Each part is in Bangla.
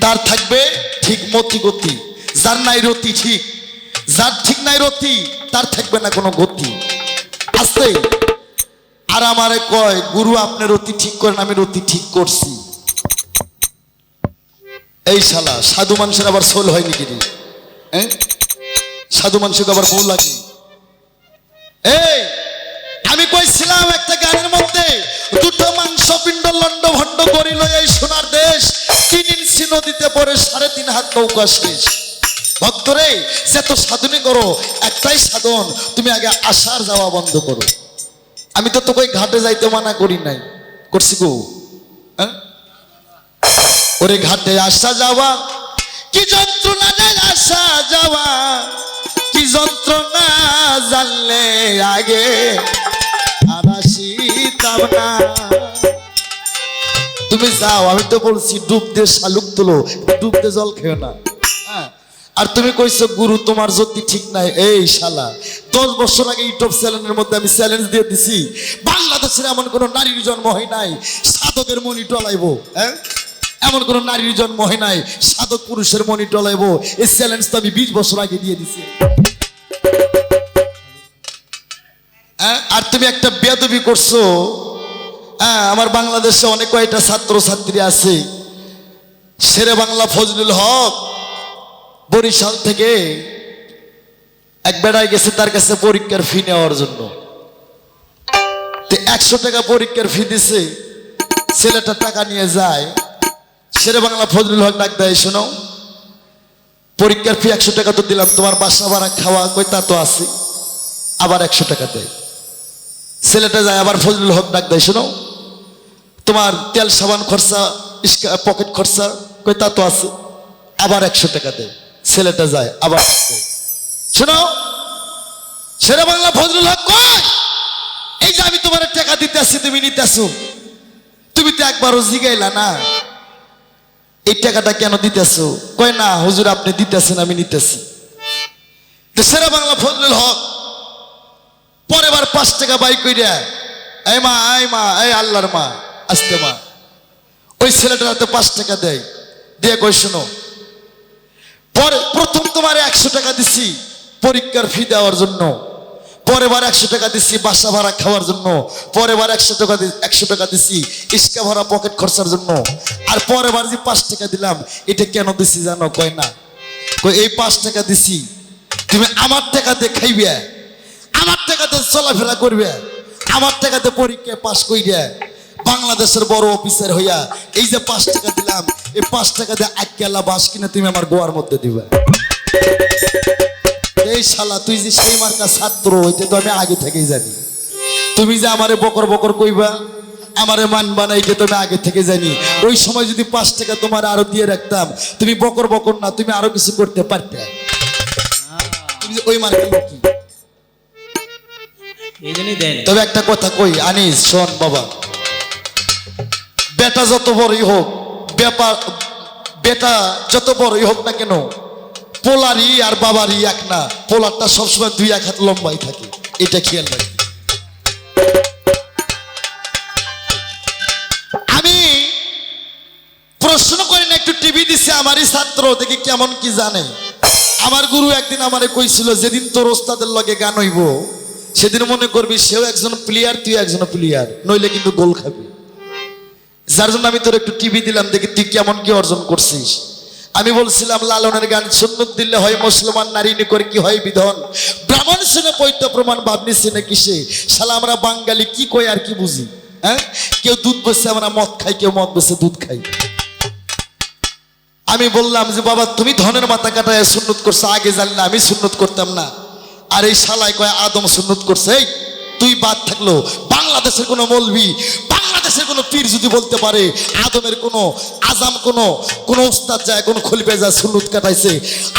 তার থাকবে ঠিক মতি গতি, যার নাই রতি ঠিক, যার ঠিক নাই রতি তার থাকবে না কোনো গতি। আস্তে আর আমারে কয় গুরু আপনি রতি ঠিক করেন, আমি রতি ঠিক করছি। এই শালা সাধু মানুষের আবার সোল হয় নাকি রে? সাধু মানুষকে আবার বউ লাগে। এই আমি কইছিলাম একটা গানের মধ্যে, দুটো মাংস পিণ্ড লন্ড ভণ্ড করিল এই সোনার দেশ, 3 ইঞ্চি নদীতে পড়ে 3.5 হাত নৌকা শেষ। ভক্তরে যত সাধনে করো একটাই সাধন, তুমি আগে আসার যাওয়া বন্ধ করো। আমি তো তোকে ঘাটে যাইতে মানা করি নাই, করছি গো? ওরে ঘাটে আসা যাওয়া কি যন্ত্রণা, যায় আসা যাওয়া কি যন্ত্রণা, জানলে আগে আর আসিতাম না। তুমি যাও, আমি তো বলছি ডুব দিয়ে শালুক তুলো, ডুব দিয়ে জল খেও না। আর তুমি কইছো গুরু তোমার জ্যোতি ঠিক নাই। এই শালা 10 বছর আগে ইউটিউব চ্যানেলের মধ্যে আমি চ্যালেঞ্জ দিয়ে দিছি, বাংলাদেশের এমন কোন নারীর জন্ম হয় নাই সাধকের মনি টলাইবো। এমন কোন নারীর জন্ম হয় নাই সাধক পুরুষের মনি টলাইবো। এই চ্যালেঞ্জ তো আমি 20 বছর আগে দিয়ে দিছি। আর তুমি একটা বেয়াদবি করছো। আমার বাংলাদেশে অনেক কয়টা ছাত্র ছাত্রী আছে, শেরে বাংলা ফজলুল হক বরিশাল থেকে এক বেড়ায় গেছে তার কাছে পরীক্ষার ফি নেওয়ার জন্য। 100 টাকা পরীক্ষার ফি দিছে, ছেলেটা টাকা নিয়ে যায়। শেরে বাংলা ফজলুল হক ডাক দেয়, শোনো পরীক্ষার ফি 100 টাকা তো দিলাম, তোমার বাসা ভাড়া খাওয়া কই তা তো আছে, আবার 100 টাকা দেয়। ছেলেটা যায়, আবার ফজলুল হক ডাক দেয়, শোনো তোমার তেল সাবান খরচা পকেট খরচা কই তা তো আছে, আবার 100 টাকা দেয়। ছেলেটা যায়, আবার শোনো শেরে বাংলা ফজলুল হক কয়, এই যে আমি তোমার টাকা দিতে আসছি তুমি নিতে আসো, তুমি তো একবারও জিগাইলা না এই টাকাটা কেন দিতেছো? কয় না হুজুর আপনি দিতেছেন আমি নিতেছি। শেরে বাংলা ফজলুল হক পরের বার 5 টাকা বাই কইরা, এই মা এই মা এই আল্লাহর মা আসতে মা, ওই ছেলেটার হাতে 5 টাকা দেয়, দিয়ে কই শোনো পরে প্রথম তোমার 100 টাকা দিছি পরীক্ষার ফি দেওয়ার জন্য, পরের বার 100 টাকা দিছি বাসা ভাড়া খাওয়ার জন্য, পরের বার 100 টাকা দিছি ইস্কা ভরা পকেট খরচার জন্য, আর পরের বার যে 5 টাকা দিলাম এটা কেন দিছি জানো? কয় না, কই এই 5 টাকা দিছি তুমি আমার টাকাতে খাইবে, আমার টাকাতে চলাফেরা করবে, আমার টাকাতে পরীক্ষায় পাস কইরা বাংলাদেশের বড় অফিসার হইয়া এই যে 5 টাকা দিলাম এই 5 টাকা দিয়ে আক্কেলা বাস কিনে তুমি আমার গোয়ার মধ্যে দিবে। এই শালা তুই যে সেই মার্কা ছাত্র হইতে তো আমি আগে থেকেই জানি, তুমি যে আমারে বকর বকর কইবা আমারে মানবা না এটা তো আমি আগে থেকে জানি। ওই সময় যদি 5 টাকা তোমার আরো দিয়ে রাখতাম তুমি বকর বকর না তুমি আরো কিছু করতে পারতে। তুমি ওই মার্কা কি তবে একটা কথা কই আনিস শোন বাবা, বেটা যত বড়ই হোক বেটা যত বড়ই হোক না কেন পোলারই আর বাবারই এক না, পোলারটা সবসময় 2-1 হাত লম্বাই থাকে, এটা খেয়াল রাখি। আমি প্রশ্ন করি না, একটু টিভি দিছে আমারই ছাত্র দেখি কেমন কি জানে। আমার গুরু একদিন আমারে কইছিল যেদিন তোর ওস্তাদের লগে গান হইব সেদিন মনে করবি সেও একজন প্লেয়ার তুই একজন প্লেয়ার, নইলে কিন্তু গোল খাবি। যার জন্য আমি তোর একটু টিভি দিলাম দেখি তুই কেমন কি অর্জন করছিস। আমি বলছিলাম লালনের গান সুন্নত দিলে হয় মুসলমান, নারী নিকর কি হয় বিধন, ব্রাহ্মণ শুনে পৈত্য প্রমাণ ভাবনি শুনে কিসে। শালা আমরা বাঙালি কি কই আর কি বুঝি? কেউ দুধ বেচে আমরা মদ খাই, কেউ মদ বেচে দুধ খাই। আমি বললাম যে বাবা তুমি ধনের মাথা কাটায় সুন্নত করছো, আগে জানলে আমি সুন্নত করতাম না। আর এই শালাই কয় আদম সুন্নত করছে। এই তুই বাদ থাকলো বাংলাদেশের কোনো মৌলবি বাংলাদেশের কোনো পীর যদি বলতে পারে আদমের কোনো আজাম কোনো উস্তাদ যায় কোনো খলিফা যায় সুন্নত কাটাইছে,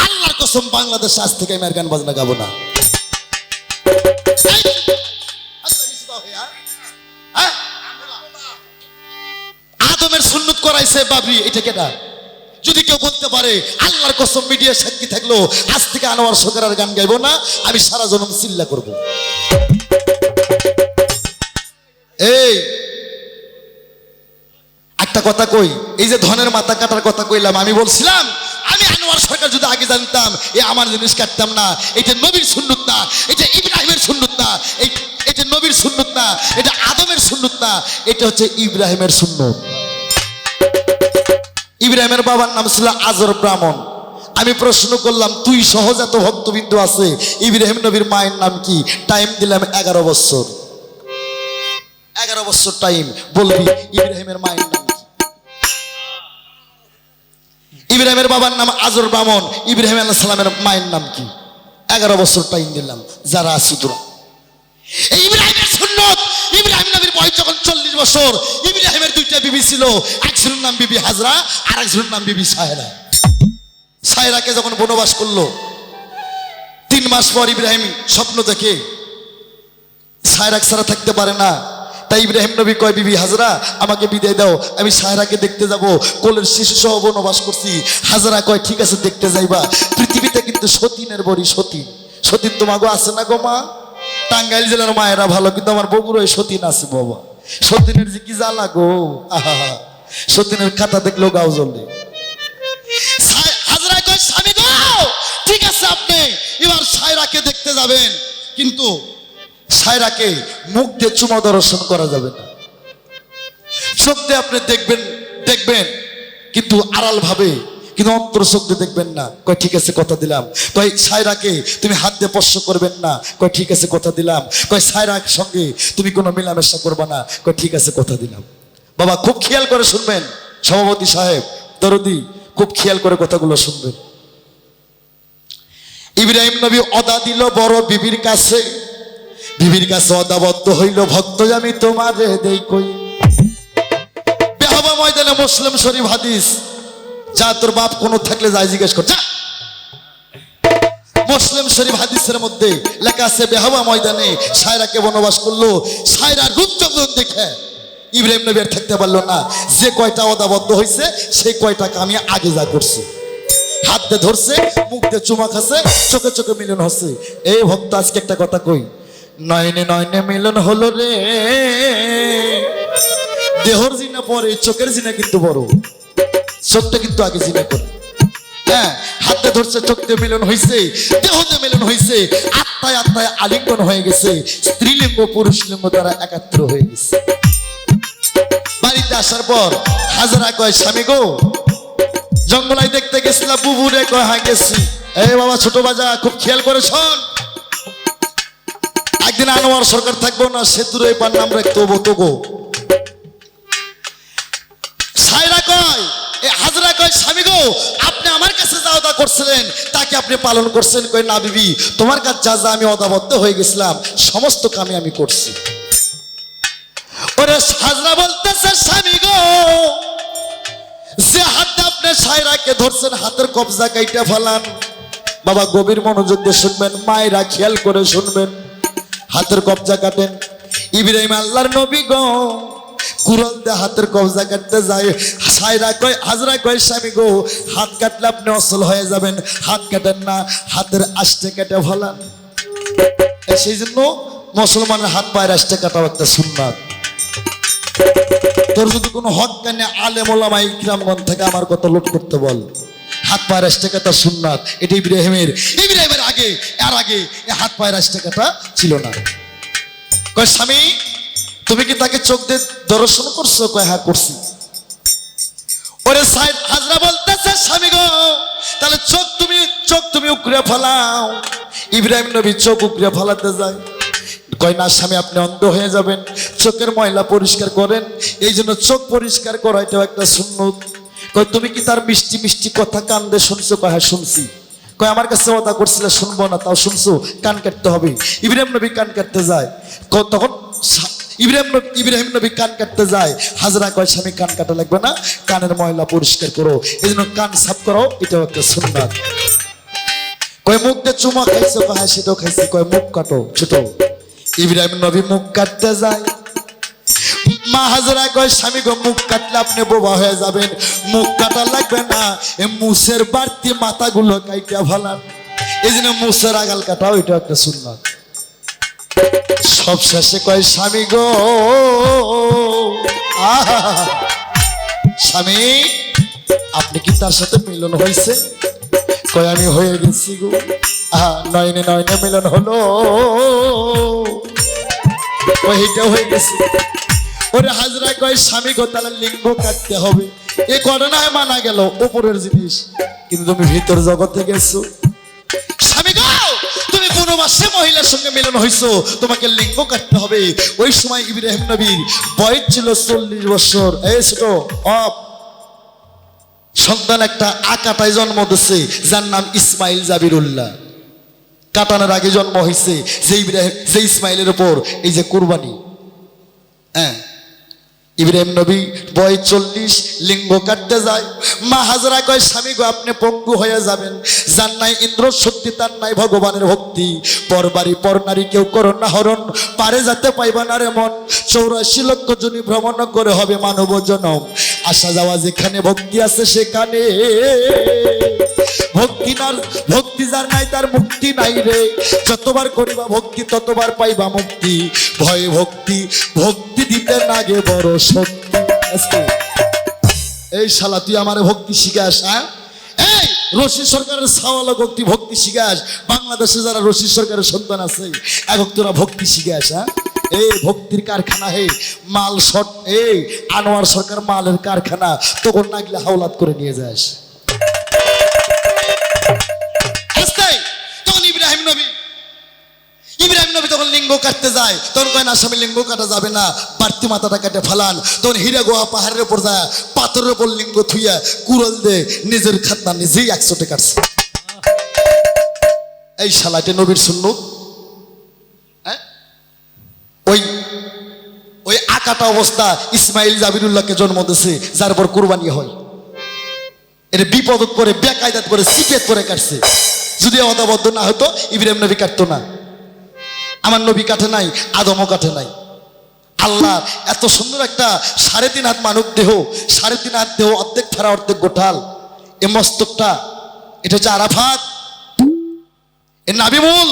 আল্লাহর কসম বাংলাদেশে আজ থেকে আমি আর গান বাজনা গাবো না। আদমের সুন্নত করাইছে বাবরি, এটা কেটা? যদি কেউ বলতে পারে আল্লাহর কসম মিডিয়া সাক্ষী থাকলো আজ থেকে আনোয়ার সরকারের গান গাইবো না, আমি সারা জনম চিল্লা করব। একটা কথা কই, এই যে ধনের মাথা কাটার কথা কইলাম, আমি বলছিলাম আমি আনোয়ার সরকার যদি আগে জানতাম এ আমার জিনিস কাটতাম না। এটা নবীর সুন্নত না, এটা ইব্রাহিমের সুন্নত না, এটা নবীর সুন্নত না, এটা আদমের সুন্নত না, এটা হচ্ছে ইব্রাহিমের সুন্নত। ইব্রাহিমের বাবার নাম ছিল আজর ব্রাহ্মণ। আমি প্রশ্ন করলাম তুই সহজ এত ভক্তবিন্দু আছে, ইব্রাহিম নবীর মায়ের নাম কি? টাইম দিলাম 11 বছর। 11 বছর টাইম, বলবি ইব্রাহিমের মায়ের নাম কি? ইব্রাহিমের বাবার নাম আজর ব্রাহ্মণ, ইব্রাহিম আলাইহিস সালামের মায়ের নাম কি? 11 বছর টাইম দিলাম। যারা আছি তোরা, এই ইব্রাহিমের সুন্নত। ইব্রাহিম নবীর বয়স যখন 40 বছর, ইব্রাহিমের দুইটা বিবি ছিল, একজনের নাম বিবি হাজরা আর একজনের নাম বিবি সাহেরা। সাহেরাকে যখন বনবাস করলো 3 মাস পর ইব্রাহিম স্বপ্ন দেখে সাহেরা ছাড়া থাকতে পারে না। তাই ইব্রাহিম নবী কয় বিবি হাজরা আমাকে বিদায় দাও, আমি সাহেরাকে দেখতে যাব, কোলের শিশু সহ বনবাস করছি। হাজরা কয় ঠিক আছে দেখতে যাইবা। পৃথিবীতে কিন্তু সতীনের বড়ি, সতীন সতীন তোমাগো আছে না গো মা? টাঙ্গাইল জেলার মায়েরা ভালো, কিন্তু আমার বগুড়ায় সতীন আছে বাবা। সতীনের যে কি জ্বালা গো, আহা, সতীনের খাতা দেখলেও গাও জ্বলে। হাজরা কয় স্বামী গো ঠিক আছে আপনি এবার সায়রাকে দেখতে যাবেন, কিন্তু সায়রাকে মুখ দিয়ে চুমা দর্শন করা যাবে না। চোখ দিয়ে আপনি দেখবেন দেখবেন কিন্তু আড়াল ভাবে, কিন্তু অন্তর চোখ দিয়ে দেখবেন না। কয় ঠিক আছে কথা দিলাম। কয় সায়রাকে তুমি হাত দিয়ে স্পর্শ করবেন না। কয় ঠিক আছে কথা দিলাম। কয় সায়রার সঙ্গে তুমি কোনো মেলামেশা করবে না। কয় ঠিক আছে কথা দিলাম। বাবা খুব খেয়াল করে শুনবেন, সভাপতি সাহেব দরদি খুব খেয়াল করে কথাগুলো শুনবেন। ইব্রাহিম নবী অদা দিল বড় বিবির কাছে, বিবির কাছে অদাবদ্ধ হইল ভক্ত আমি তোমারে দেই কই। বেহাবা ময়দানে মুসলিম শরীফ হাদিস, যা তোর বাপ কোনো থাকলে যাই জিজ্ঞেস কর যা। মুসলিম শরীফ হাদিসের মধ্যে লেখা আছে বেহাবা ময়দানে সায়রাকে বনবাস করলো। সায়রার রূপ যখন দেখে ইব্রাহিম নবী আর থাকতে পারলো না। যে কয়টা অদাবদ্ধ হয়েছে সেই কয়টাকে আমি আগে যা করছি, হাত দিয়ে ধরছে, মুখ দিয়ে চুমা খাচ্ছে, চোখে চোখে মিলন হচ্ছে। এই ভক্ত আজকে একটা কথা কই, নয়নে নয়নে মিলন হলো রে। দেহর জিনা পরে চোখের জিনা কিন্তু বড়, চোখটা কিন্তু আগে জিনা করে। হ্যাঁ, হাতে ধরছে, চোখ দিয়ে মিলন হয়েছে, দেহ দিয়ে মিলন হয়েছে, আত্মায় আত্মায় আলিঙ্গন হয়ে গেছে, স্ত্রীলিঙ্গ পুরুষ লিঙ্গ দ্বারা একাত্র হয়ে গেছে। বাড়িতে আসার পর হাজরা কয় স্বামী গো জঙ্গলায় দেখতে গেছিলাম, বুবুরে কয় হ্যাঁ গেছি। এই বাবা ছোট বাজা খুব খেয়াল করে শোন, একদিন আনোয়ার সরকার থাকবো না, সেতুর এই পার নাম রাখতে হবো তোগো। সায়রা কয় হাজরা কয় স্বামী গো আপনি আমার কাছে যা অদা করছিলেন তাকে আপনি পালন করছেন। কয় না বিবি, তোমার কাছে যা যা আমি অদাবদ্ধ হয়ে গেছিলাম সমস্ত কামে আমি করছি। ওরে হাজরা বলতেছে স্বামী গো যে হাতে আপনি সায়রাকে ধরছেন হাতের কবজা কাইটা ফেলান। বাবা গভীর মনোযোগ দিয়ে শুনবেন, মায়েরা খেয়াল করে শুনবেন। হাতের কবজা কাটেন। ইব্রাহিম আল্লাহর নবী গো কুরল দিয়ে হাতের কবজা কাটতে যায়। সায়রা কয় হাজরা কয় স্বামী গো হাত কাটলে আপনি অসল হয়ে যাবেন, হাত কাটেন না, হাতের আষ্টে কেটে ফেলান। সেই জন্য মুসলমানের হাত পায়ের আষ্টে কাটাও একটা সুন্নাত। তোর যদি কোনো হক কানে আলেম ওলামা ইকরামগণ থেকে আমার কথা লোট করতে বল, হাত পায়ের আষ্টে কাটা সুন্নাত। এটা ইব্রাহিমের আগে, এর আগে হাত পায়ের আষ্টে কাটা ছিল না। কয় স্বামী তুমি কি তাকে চোখ দিয়ে দর্শন করছো? কয় হ্যাঁ করছি। ওরে সাইদ হাজরা বলতেছে স্বামী গো তাহলে চোখ তুমি উকড়ে ফেলাও। ইব্রাহিম নবী চোখ উকড়ে ফেলাতে যায়। কয় না স্বামী আপনি অন্ধ হয়ে যাবেন, চোখের ময়লা পরিষ্কার করেন। এই জন্য চোখ পরিষ্কার করা এটাও একটা সুন্নত। কয় তুমি কি তার মিষ্টি মিষ্টি কথা কান দিয়ে শুনছো? কয় হ্যাঁ শুনছি। কয় আমার কাছে ওয়াদা করছিলে শুনবো না, তাও শুনছো, কান কাটতে হবে। ইব্রাহিম নবী কান কাটতে যায়। তখন ইব্রাহিম নবী কান কাটতে যায়। হাজরা কয় স্বামী কান কাটা লাগবে না, কানের ময়লা পরিষ্কার করো, এই জন্য কান সাফ করো, এটাও একটা সুন্নাত। কয় মুখ দিয়ে চুমা খাইছো? কয় হ্যাঁ সেটাও খাইছি। কয় মুখ কাটো ছোট। ইব্রাহিম নবী মুখ কাটতে যায়। মা হাজরা কয় স্বামী গো মুখ কাটলে আপনি বোবা হয়ে যাবেন, মুখ কাটা লাগবে না, মুসের বাড়তি মাথাগুলো কাইটা ফেলান। এই জন্য মুসের আগাল কাটাও, এটা একটা সুন্নাত। সব শেষে কয় স্বামী গো স্বামী আপনি কি তার সাথে মিলন হয়েছে? কয় আমি হয়ে গেছি গো। নয়নে নয়নে মিলন হলো, ওইটা হয়ে গেছে। ওরে হাজরা কয় স্বামী গো তাহলে লিঙ্গ কাটতে হবে। এই ঘটনায় মানা গেল উপরের জিনিস, কিন্তু তুমি ভিতর জগতে গেছো। স্বামী গো তুমি কোন মাসে মহিলার সঙ্গে মিলন হইছো, তোমাকে লিঙ্গ কাটতে হবে। ওই সময় ইব্রাহিম নবীর বয়স ছিল 40 বছর। এই ছোট সন্তান একটা আকাটায় জন্ম দিছে, যার নাম ইসমাইল জাবিরুল্লাহ। কাটানোর আগে জন্ম হয়েছে যে ইসমাইলের উপর এই যে কুরবানি। হ্যাঁ, ইব্রাহিম নবী বয়স 40, লিঙ্গ কাটতে যায়। মা হাজরা কয় স্বামী গো আপনি পঙ্গু হয়ে যাবেন, যার নাই ইন্দ্র শক্তি তার নাই ভগবানের ভক্তি। পরবারি পর নারী কেউ করো না হরণ, পারে যাতে পাইবা না রে মন। 84 লক্ষ জনি ভ্রমণ করে হবে মানব জনম, আসা যাওয়া যেখানে ভক্তি আছে সেখানে। ভক্তি যার নাই তার মুক্তি নাই রে, যতবার করিবা ভক্তি ততবার পাইবা মুক্তি। ভয়ে ভক্তি ভক্তি দিতে নাগে বড় শক্তি। এই শালা তুই আমার ভক্তি শিখাস? এই রশিদ সরকারের সাওয়ালা ভক্তি ভক্তি শিখাস? বাংলাদেশে যারা রশিদ সরকারের সন্তান আছে এখন তোরা ভক্তি শিখাস? এই ভক্তির কারখানা হে মাল শট। এই আনোয়ার সরকার মালের কারখানা, তখন না গেলে হাওলাত করে নিয়ে যাস। ইব্রাহিম নবী তখন লিঙ্গ কাটতে যায়, তখন কয় না স্বামী লিঙ্গ কাটা যাবে না, বাড়তি মাথাটা কাটে ফালান। তখন হীরা গোয়া পাহাড়ের উপর যায়, পাথরের উপর লিঙ্গ থুইয়া কুড়ল দে নিজের খাতনা নিজেই 100 কাটছে। এই শালাতে নবীর সুন্নত। ওই আকাটা অবস্থা ইসমাইল জাবিরুল্লাহকে জন্ম দিয়েছে, যার পর কুরবানি হয়। এটা বিপদত করে বেকায়দাত করে সিপেত করে কাটছে। যদি অদাবদ্ধ না হতো ইব্রাহিম নবী কাটতো না। আমার নবী কাটে নাই, আদমও কাটে নাই। আল্লাহ এত সুন্দর একটা 3.5 হাত মানব দেহ, 3.5 হাত দেহ, অর্ধেক ফেরা অর্ধেক গোঠাল। এ মস্তকটা এটা হচ্ছে আরাফাত, এ নাবিমুল,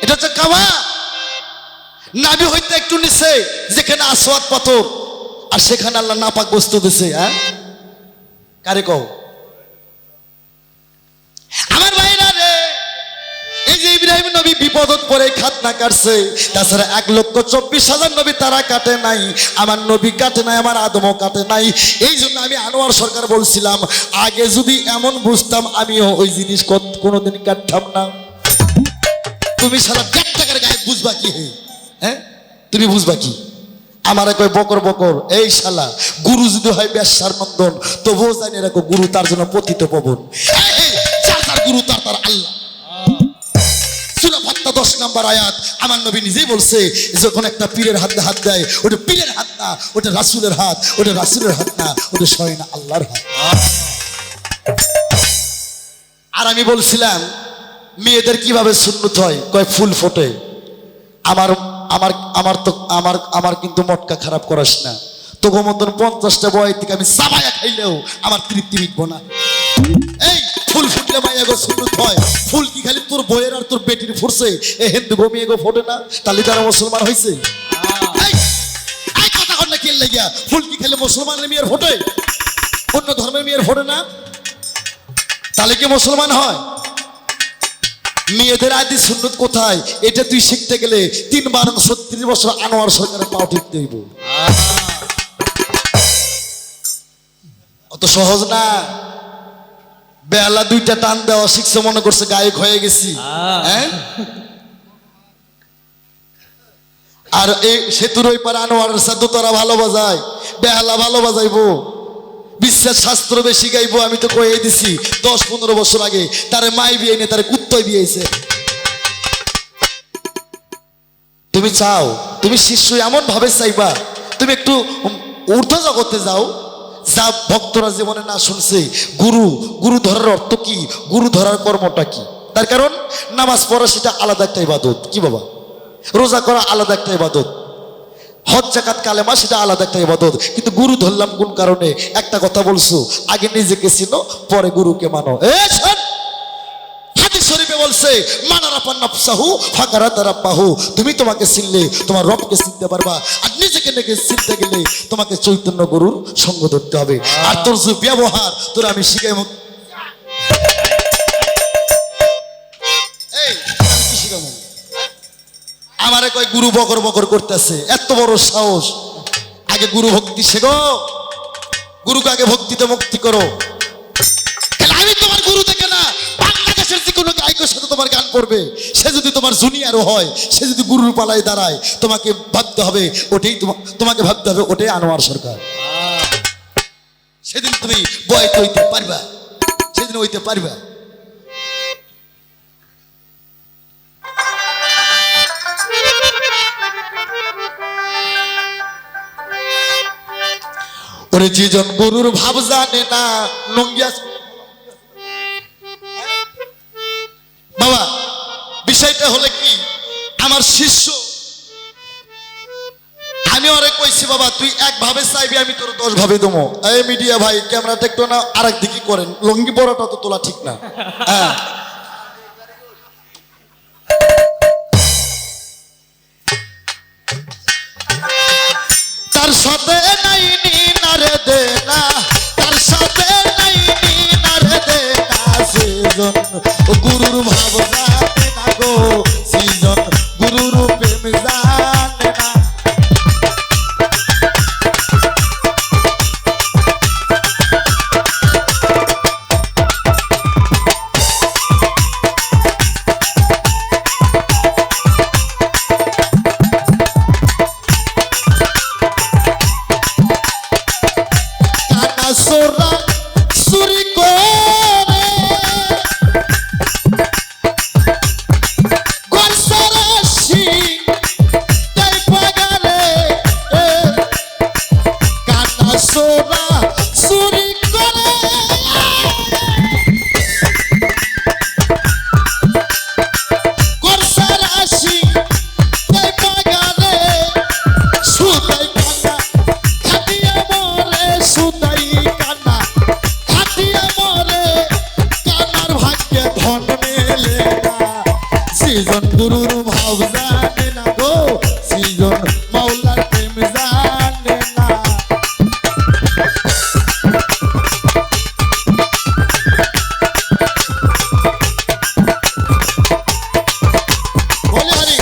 এটা হচ্ছে কাবা। নাবি হইতে একটু নিচে যেখানে আসওয়াদ পাথর, আর সেখানে আল্লাহ নাপাক বস্তু দিছে। কারে কও? আমার ভাইরা রে, এই যে ইব্রাহিম নবী বিপদত পরে খাতনা কাটছে, তাছাড়া 1,24,000 নবী তারা কাটে নাই। আমার নবী কাটে নাই, আমার আদমও কাটে নাই। এই জন্য আমি আনোয়ার সরকার বলছিলাম, আগে যদি এমন বুঝতাম আমিও ওই জিনিস কোনোদিন কাটতাম না। তুমি সারা 1 টাকার গায়ে বুঝবা কি? তুমি বুঝবা কি? আমারে কয় বকর বকর। এই শালা গুরু যদি হয় বেশ্যার নন্দন, তবুও জানি রাখো গুরু তার জন্য পতিত পবন। যার তার গুরু তার তার আল্লাহ। সূরা ফাত্তা 10 নম্বর আয়াত। আমার নবী নিজেই বলছে, যখন একটা পীরের হাতে হাত দেয়, ওটা পীরের হাত না, ওটা রাসূলের হাত। ওটা রাসূলের হাত না, ওটা স্বয়ং আল্লাহর হাত। আর আমি বলছিলাম মেয়েদের কিভাবে সুন্নত হয়, কয় ফুল ফোটে। আমার আমার আমার তো আমার আমার কিন্তু মটকা খারাপ করাস না। তোকে মতন 50টা বয় থেকে আমি চাবায়া খাইলেও আমার তৃপ্তি মিটবো না। এই ফুল ফুটলে মাইয়া গো সুন্নত হয়। ফুল কি খালি তোর বইয়ের আর তোর বেটির ফুটছে? এ হিন্দু গমিয়ে গো ফোটে না, তাহলে তারা মুসলমান হয়েছে? এই কথা কর না কে লাগিয়া? ফুল কি খালি মুসলমানের মেয়ের ফোটে? অন্য ধর্মের মেয়ের ফোটে না, তাহলে কি মুসলমান হয়? মেয়েদের আদি সুন্নত কোথায়? এটা তুই শিখতে গেলে 3-36 বছর আনোয়ার সরকারের পাও টিপতে হইব। অত সহজ না। বেলা 2টা টান দেওয়া শিখছে, মনে করছে গায়ক হয়ে গেছি। আর এই সেতুর ওই পারে আনোয়ারের সাথে তোরা ভালো বাজায়, বেহালা ভালো বাজাইবো, বিশ্বাস শাস্ত্র বেশি গাইবো। আমি তো কয়ে দিছি 10-15 বছর আগে তারে মাই বিয়ে নে, তারে কুত্তই বিয়েছে। তুমি চাও, তুমি শিষ্য এমন ভাবে চাইবা, তুমি একটু ঊর্ধ্ব জগতে যাও, যা ভক্তরা জীবনে না শুনছে। গুরু ধরার অর্থ কি, গুরু ধরার কর্মটা কি? তার কারণ নামাজ পড়া সেটা আলাদা একটা ইবাদত। কি বাবা? রোজা করা আলাদা একটা ইবাদত, হজ যাকাত কালেমা সেটা আলাদা একটা ইবাদত। কিন্তু গুরু ধরলাম কোন কারণে? একটা কথা বলছো, আগে নিজেকে চিনো পরে গুরুকে মানো। হাদিস শরীফে বলছে বলছে মানারাফা নাফসাহু ফাকারাতা রাব্বাহু, তুমি তোমাকে চিনলে তোমার রবকে চিনতে পারবা। আর নিজেকে নিজে চিনতে গেলে তোমাকে চৈতন্য গুরুর সঙ্গ ধরতে হবে। আর তোর যে ব্যবহার তোর আমি শিখাই, এই আমি কি শিখাবো? আমারে কয় গুরু বকর বকর করতেছে, এত বড় সাহস। আগে গুরু ভক্তি শেখো, গুরুকে আগে ভক্তিতে মুক্তি করো। আমি তোমার গুরু থেকে না, বাংলাদেশের যে কোনো গায়কের সাথে তোমার গান করবে, সে যদি তোমার জুনিয়রও হয়, সে যদি গুরুর পালায় দাঁড়ায়, তোমাকে ভাবতে হবে ওটাই তোমাকে ভাবতে হবে ওটাই আনোয়ার সরকার। সেদিন তুমি বয়স হইতে পারবা, সেদিন হইতে পারবা। ওরে যেজন গুরুর ভাব জানে না, নঙ্গিয়া বাবা। বিষয়টা হলে কি, আমার শিষ্য, আমি ওরে কইছি বাবা তুই এক ভাবে চাইবি, আমি তোর 10 ভাবে দেবো। এই মিডিয়া ভাই ক্যামেরাটা একটু না আরেক দিকে করেন, লঙ্গি বড়টা তো তোলা ঠিক না। হ্যাঁ, তার সাথে নাই নিনারে দে না, তার সাথে নাই নিনারে দে না, সেজন গুরুর ভাব জানে না গো, সেজন গুরুর প্রেম জানে না। সোরা সুরি করে গরসরাশি তাই পাগালে, কানা সোরা সুরি করে গরসরাশি তাই পাগালে, সুতাই পাগা খাটিয়া মরে, সুতাই কানা খাটিয়া মরে, কানার ভাগ্যে ধন মেলে না, সেজন গুরুর ভাব জানে না গো, সেজন মাওলার প্রেম জানে না। বলে হরি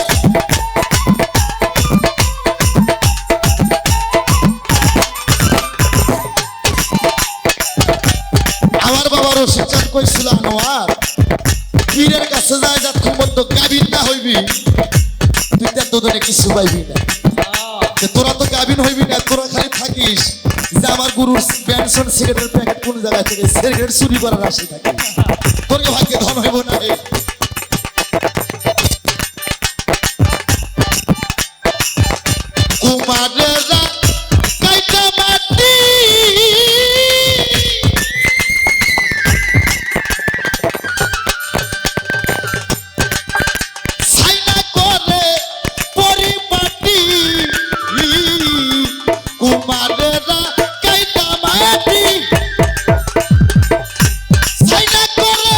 আমার বাবারও শিক্ষা কইছিল আনোয়ার, পীরের কাছে যায় যতক্ষণ পর্যন্ত গাবিন না হইবি তুই তার দুজনে কিছু পাইবি না। তোরা তো গাবিন হইবি না, তোরা খালি থাকিস যে আমার গুরুর পেনশন সিগারেটের প্যাকেট কোন জায়গা থেকে সিগারেট চুরি করার আসে থাকে, তোর ভাগ্যে ধন হইব না। কুমারেরা কাইটা মাটি সাইনা করে পরিপাটি, কুমারেরা কাইটা মাটি সাইনা করে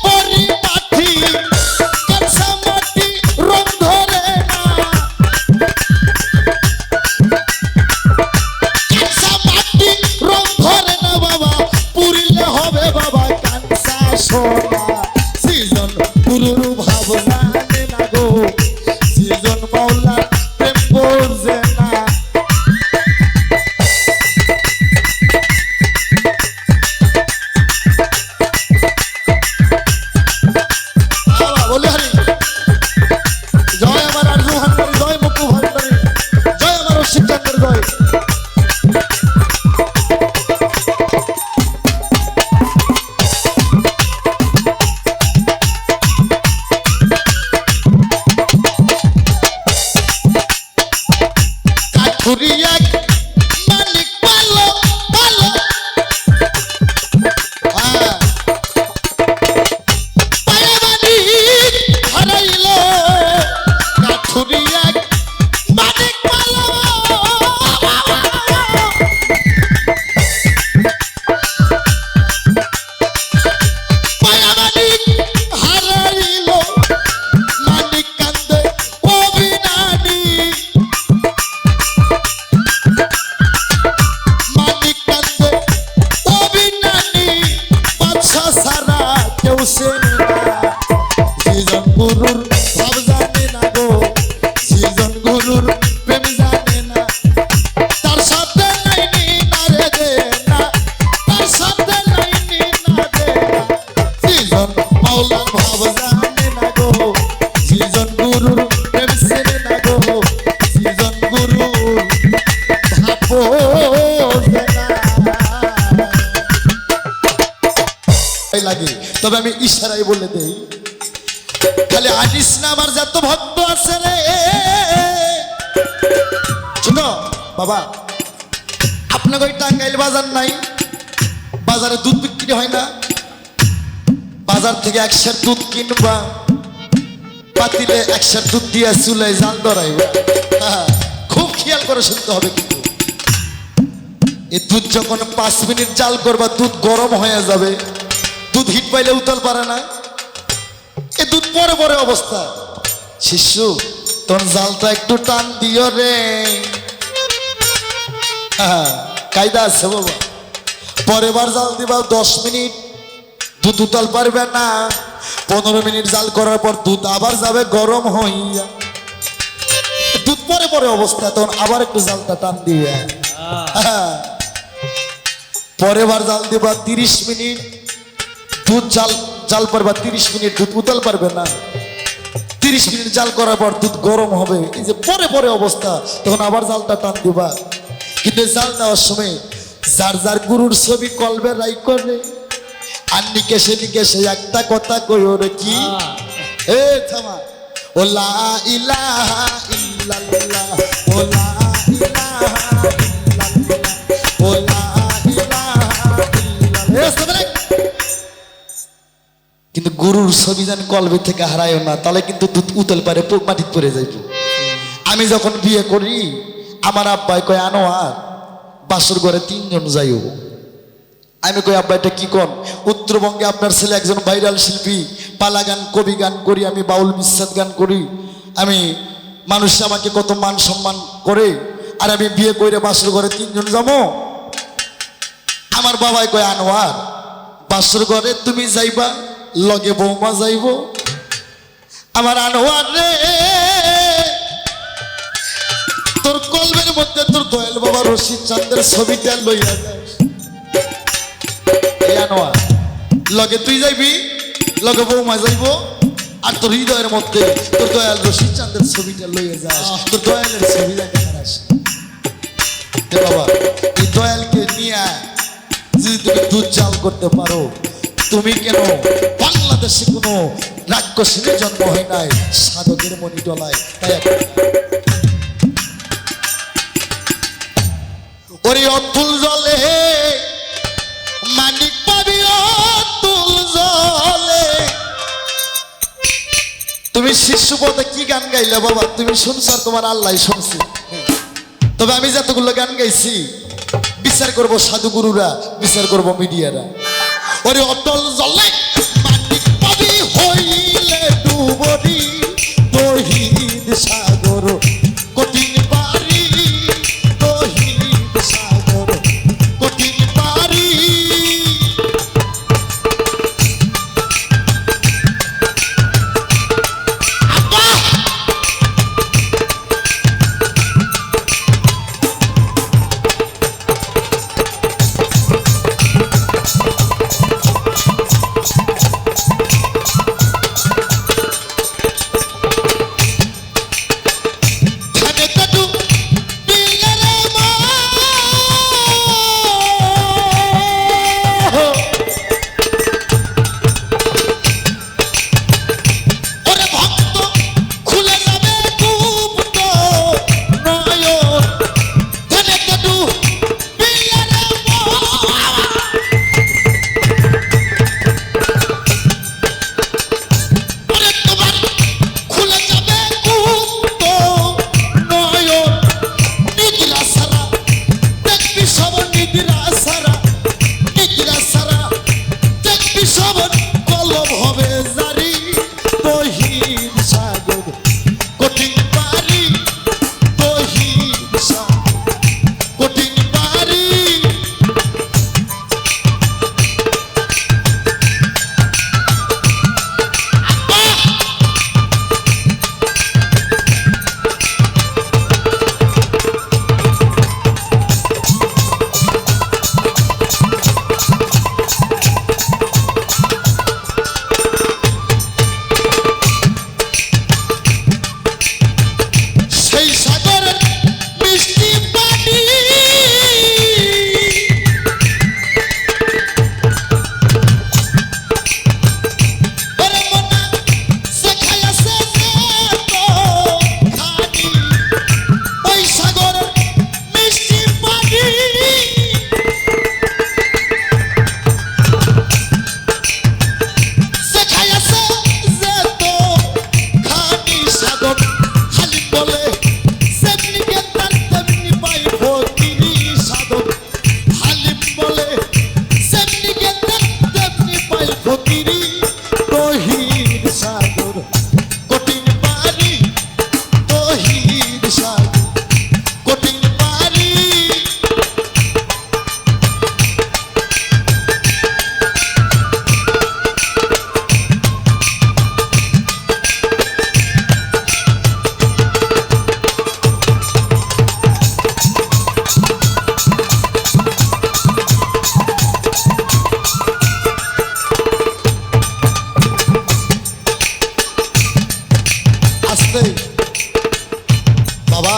পরিপাটি, কাঁচা মাটি রং ধরে না, কাঁচা মাটি রং ধরে না বাবা, পুরিলে হবে বাবা কাঁচা সোনা, সেজন গুরুর ভাব জানে না গো, সেজন মাওলার প্রেম বোঝে না। বাবা বলে হরি জয়, আমার আরজু ভান্ডারী জয়, মুকু ভান্ডারী জয়, আমার শিক্ষাঙ্গের জয়। চেনে না, সৃজন গুরুর ভাব জানে না গো, সৃজন গুরুর প্রেম জানে না, তার সাথে লাইনি না রে দে না, তার সাথে লাইনি না দে না, সৃজন মাওলার ভাব জানে না গো, সৃজন গুরুর প্রেম চেনে না গো, সৃজন গুরুর ভাব বোঝে না। লাগে তবে আমি ইশারায় বলে দেই, খালি আনিস না আমার যত ভক্ত আছে রে, শুনো বাবা, আপনাকে ওই টাঙ্গাইল বাজার নাই, বাজারে দুধ বিক্রি হয় না, বাজার থেকে 1 সের দুধ কিনবা, পাতিলে 1 সের দুধ দিয়ে চুলায় জাল ধরাইবা, খুব খেয়াল করে শুনতে হবে কিন্তু এই দুধ যখন 5 মিনিট জাল করবা দুধ গরম হয়ে যাবে, দুধ হিট পাইলে উতল পারে না, এ দুধ পরে পরে অবস্থা, শিশু তোর জালটা একটু টান দিও রে, কায়দা আছে বাবা, পরের বার জাল দিবা 10 মিনিট দুধ উতল পারবে না, 15 মিনিট জাল করার পর দুধ আবার যাবে গরম হইয়া, দুধ পরে পরে অবস্থা, তখন আবার একটু জালটা টান দিবে, পরের বার জাল দিবা 30 মিনিট দুধ জাল পারবা, 30 মিনিট দুধ উতল পারবে না, 30 মিনিট জাল করার পর দুধ গরম হবে, এই যে পরে পরে অবস্থা, তখন আবার জালটা টান দিবা, কিন্তু জাল দেওয়ার সময় যার যার গুরুর ছবি কলবে রাই করে, আর নিকেশে একটা কথা কইও রে, কি এ থামা, ও লা ইলাহা ইল্লাল্লাহ, ও লা ইলাহা ইল্লাল্লাহ, ও লা ইলাহা ইল্লাল্লাহ, কিন্তু গুরুর ছবি যেন কলবে থেকে হারায়ও না, তাহলে কিন্তু দুধ উতল পারে মাটিতে পড়ে যাইব। আমি যখন বিয়ে করি আমার আব্বাই কয় আনোয়ার বাসর ঘরে 3 জন যাইও, আমি কই আব্বা এটা কি কোন, উত্তরবঙ্গে আপনার ছেলে একজন ভাইরাল শিল্পী, পালা গান কবি গান করি, আমি বাউল বিশ্বনাথ গান করি, আমি মানুষ আমাকে কত মান সম্মান করে, আর আমি বিয়ে করে বাসর ঘরে 3 জন যাবো। আমার বাবাই কয় আনোয়ার বাসর ঘরে তুমি যাইবা, লগে বৌমা যাইব, আমার আনোয়ার রে তোর কলবের মধ্যে তোর দয়াল বাবা রশিদ চাঁদের ছবিটা লইয়া যায়, আনোয়ার লগে তুই যাইবি, লগে বৌমা যাইব, আর তোর হৃদয়ের মধ্যে তোর দয়াল রশিদ চাঁদের ছবিটা লইয়া যাস, তোর দয়ালের ছবি দেখে হারাস বাবা, এই দয়ালকে নিয়ে যদি তুমি দুধ জাল করতে পারো, তুমি কেন বাংলাদেশে কোনো রাক্ষসীর জন্ম হয় নাই, সাধকের মনি টলায়, তাই ওরে অতুল জলে মানিক পাবি, অতুল জলে, তুমি শিশু পথে কি গান গাইলে বাবা, তুমি শুনছো আর তোমার আল্লাহ শুনছে, তবে আমি যতগুলো গান গাইছি বিচার করব সাধু গুরুরা, বিচার করব মিডিয়ারা, ওরে অটল জলে মানিক পাবি হইলে ডুবরি, দহিদ সাগর কঠিন পারি, দহিদ সাগর কঠিন পারি, আস্তে বাবা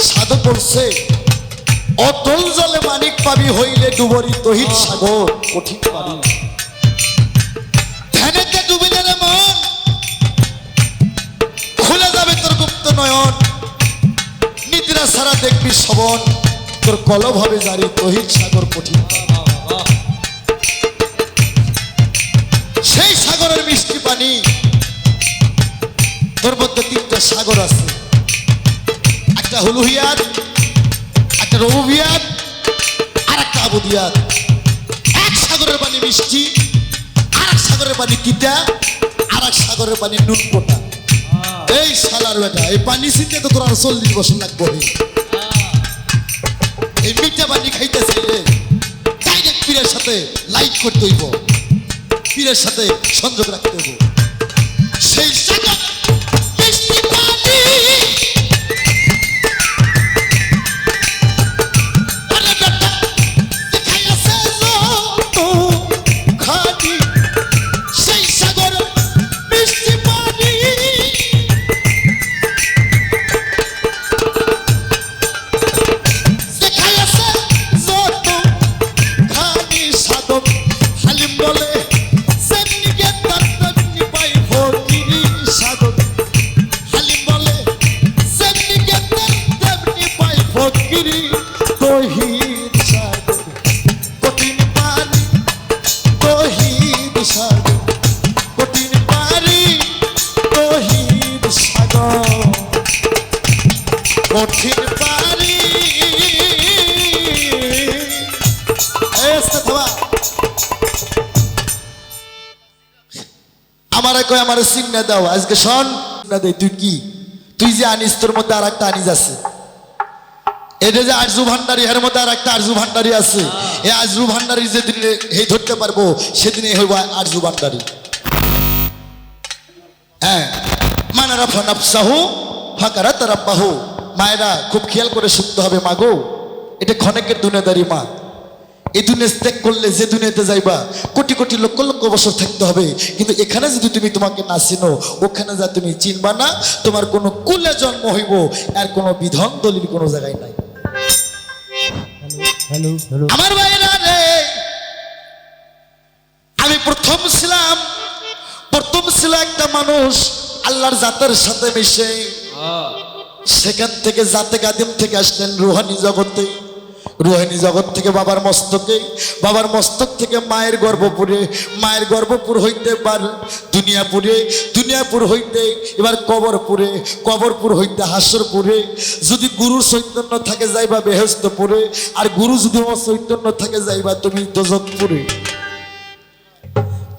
সাধু বলছে অতল জলে মানিক পাবি হইলে ডুবরি তহিত সাগর কঠিন পাবি ধ্যানেতে ডুবিলে রে মন খুলে যাবে তোর গুপ্ত নয়ন নিদ্রা সারা দেখবি শবন তোর কলব হবে জারি তহিত সাগর কঠিন সেই সাগরের মিষ্টি পানি তোর মধ্যে তিনটা সাগর আছে একটা হুলুহিয়াত একটা রবুভিয়াত আর একটা আবুদিয়াত এক সাগরের পানি মিষ্টি আর এক সাগরের পানি তিতা আর এক সাগরের পানি নুন পোটা এই শালার বেটা এই পানি চিনতে তো তোর আর 40 বছর লাগবে এই মিঠা পানি খাইতে চাইলে ডাইরেক্ট পীরের সাথে লাইট করতে হইব পীরের সাথে সংযোগ রাখতে হইব সেই সাগর মিষ্টি পানি কঠিন পানি আমারে কয় আমারে সিগনা দাও আজকে শোন না দে তুই কি তুই যে আনিস তোর মধ্যে আর একটা আনিস আছে এটা যে আরজু ভান্ডারি এর মধ্যে আর একটা আরজু ভান্ডারি আছে এই আরজু ভান্ডারি যেদিন এই ধরতে পারবো সেদিনই হইব আরজু ভান্ডারি হ্যাঁ মানারা ফানাফসাহু ফাকারা তারাব্বাহু মায়েরা খুব খেয়াল করে শুনতে হবে মাগো এটা ক্ষণেকের দুনিয়াদারি মা এই দুনিয়া ত্যাগ করলে যে দুনিয়াতে যাইবা কোটি কোটি লক্ষ লক্ষ বছর থাকতে হবে কিন্তু এখানে যদি তুমি তোমাকে না চিনো ওখানে যা তুমি চিনবা না তোমার কোনো কুলে জন্ম হইব আর কোনো বিধান দলিল কোনো জায়গায় নাই আমার ভাইরা রে আমি প্রথম ছিলাম একটা মানুষ আল্লাহর জাতের সাথে মিশে সেখান থেকে জাতে গাদিম থেকে আসলেন রুহানি জগতে রুহানি জগৎ থেকে বাবার মস্তক থেকে মায়ের গর্ভপুর হইতে এবার দুনিয়াপুর হইতে এবার কবরপুর হইতে হাসরপুরে যদি গুরুর চৈতন্য থাকে যাইবা বেহেশতপুরে আর গুরু যদি অচৈতন্য থাকে যাইবা তুমি দোজখপুরে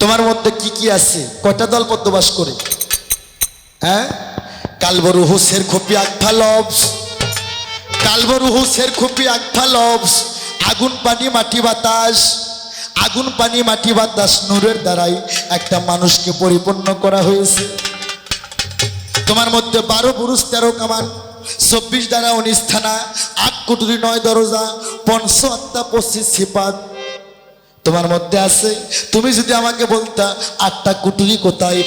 তোমার মধ্যে কি কি আছে কয়টা দল বসবাস করে হ্যাঁ কালবরুহু শের খপি আকফালবস কালবরুহু শের খপি আকফালবস আগুন পানি মাটি বাতাস নূরের দ্বারাই একটা মানুষকে পরিপূর্ণ করা হয়েছে তোমার মধ্যে 12 পুরুষ 13 কামান 24 দ্বারা 19 থানা 8 কুটুরি 9 দরজা 5 আত্মা 25 সিফাত তোমার মধ্যে আছে তুমি যদি আমাকে বলতা 8টা কুটুরি কোথায়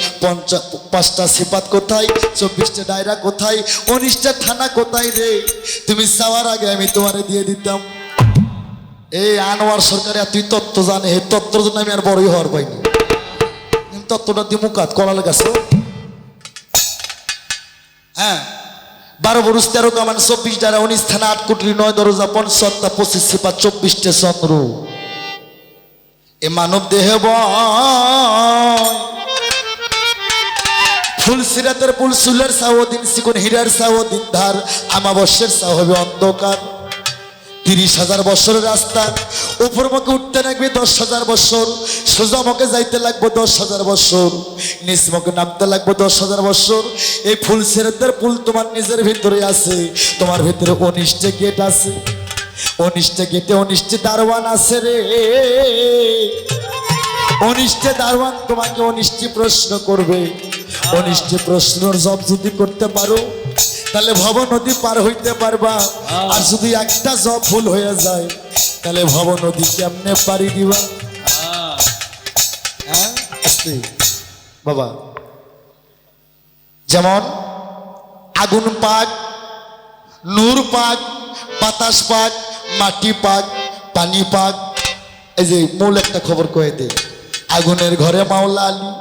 5টা সিফাত কোথায় 24টা দায়রা কোথায় 19টা থানা কোথায় রে তুমি চাওয়ার আগে আমি তোমারে দিয়ে দিতাম এই আনোয়ার সরকার তুই তত্ত্ব জানে এই তত্ত্বর জন্য আমি আর বড়ই হওয়ার পাইনি তত্ত্বটা দিয়ে মুখাত করাল গেছো হ্যাঁ 12 পুরুষ 13 কামান 24 দ্বারা 19 থানা 8 কুটুরি 9 দরজা 5 আত্মা 25 সিফাত 24টা চন্দ্র এ মানব দেহে ফুল সিরাতের ফুল সুলের সাউদিন সিকুন হীরার সাউদিন ধার আমাবস্যের সাউ হবে অন্ধকার 30,000 বছরের রাস্তা উপর মুখে উঠতে লাগবে 10,000 বছর সোজা মুখে যাইতে লাগবে 10,000 বছর নিচ মুখে নামতে লাগবে 10,000 বছর এই ফুল সিরাতের ফুল তোমার নিজের ভিতরে আছে তোমার ভিতরে 19টা গেট আছে 19টা গেটে 19টা দারওয়ান আছে রে 19টা দারওয়ান তোমাকে 19টি প্রশ্ন করবে 19টি প্রশ্নের জবাব যদি করতে পারো তাহলে ভব নদী পার হইতে পারবা আর যদি একটা জব ভুল হয়ে যায় তাহলে ভব নদী কেমনে পারি দিবা হ্যাঁ বাবা যেমন আগুন পাক, নূর পাক, বাতাস পাক, মাটি পাক, পানি পাক। এই যে মূল একটা খবর কয়ে দেয়, আগুনের ঘরে মাওলা আলী,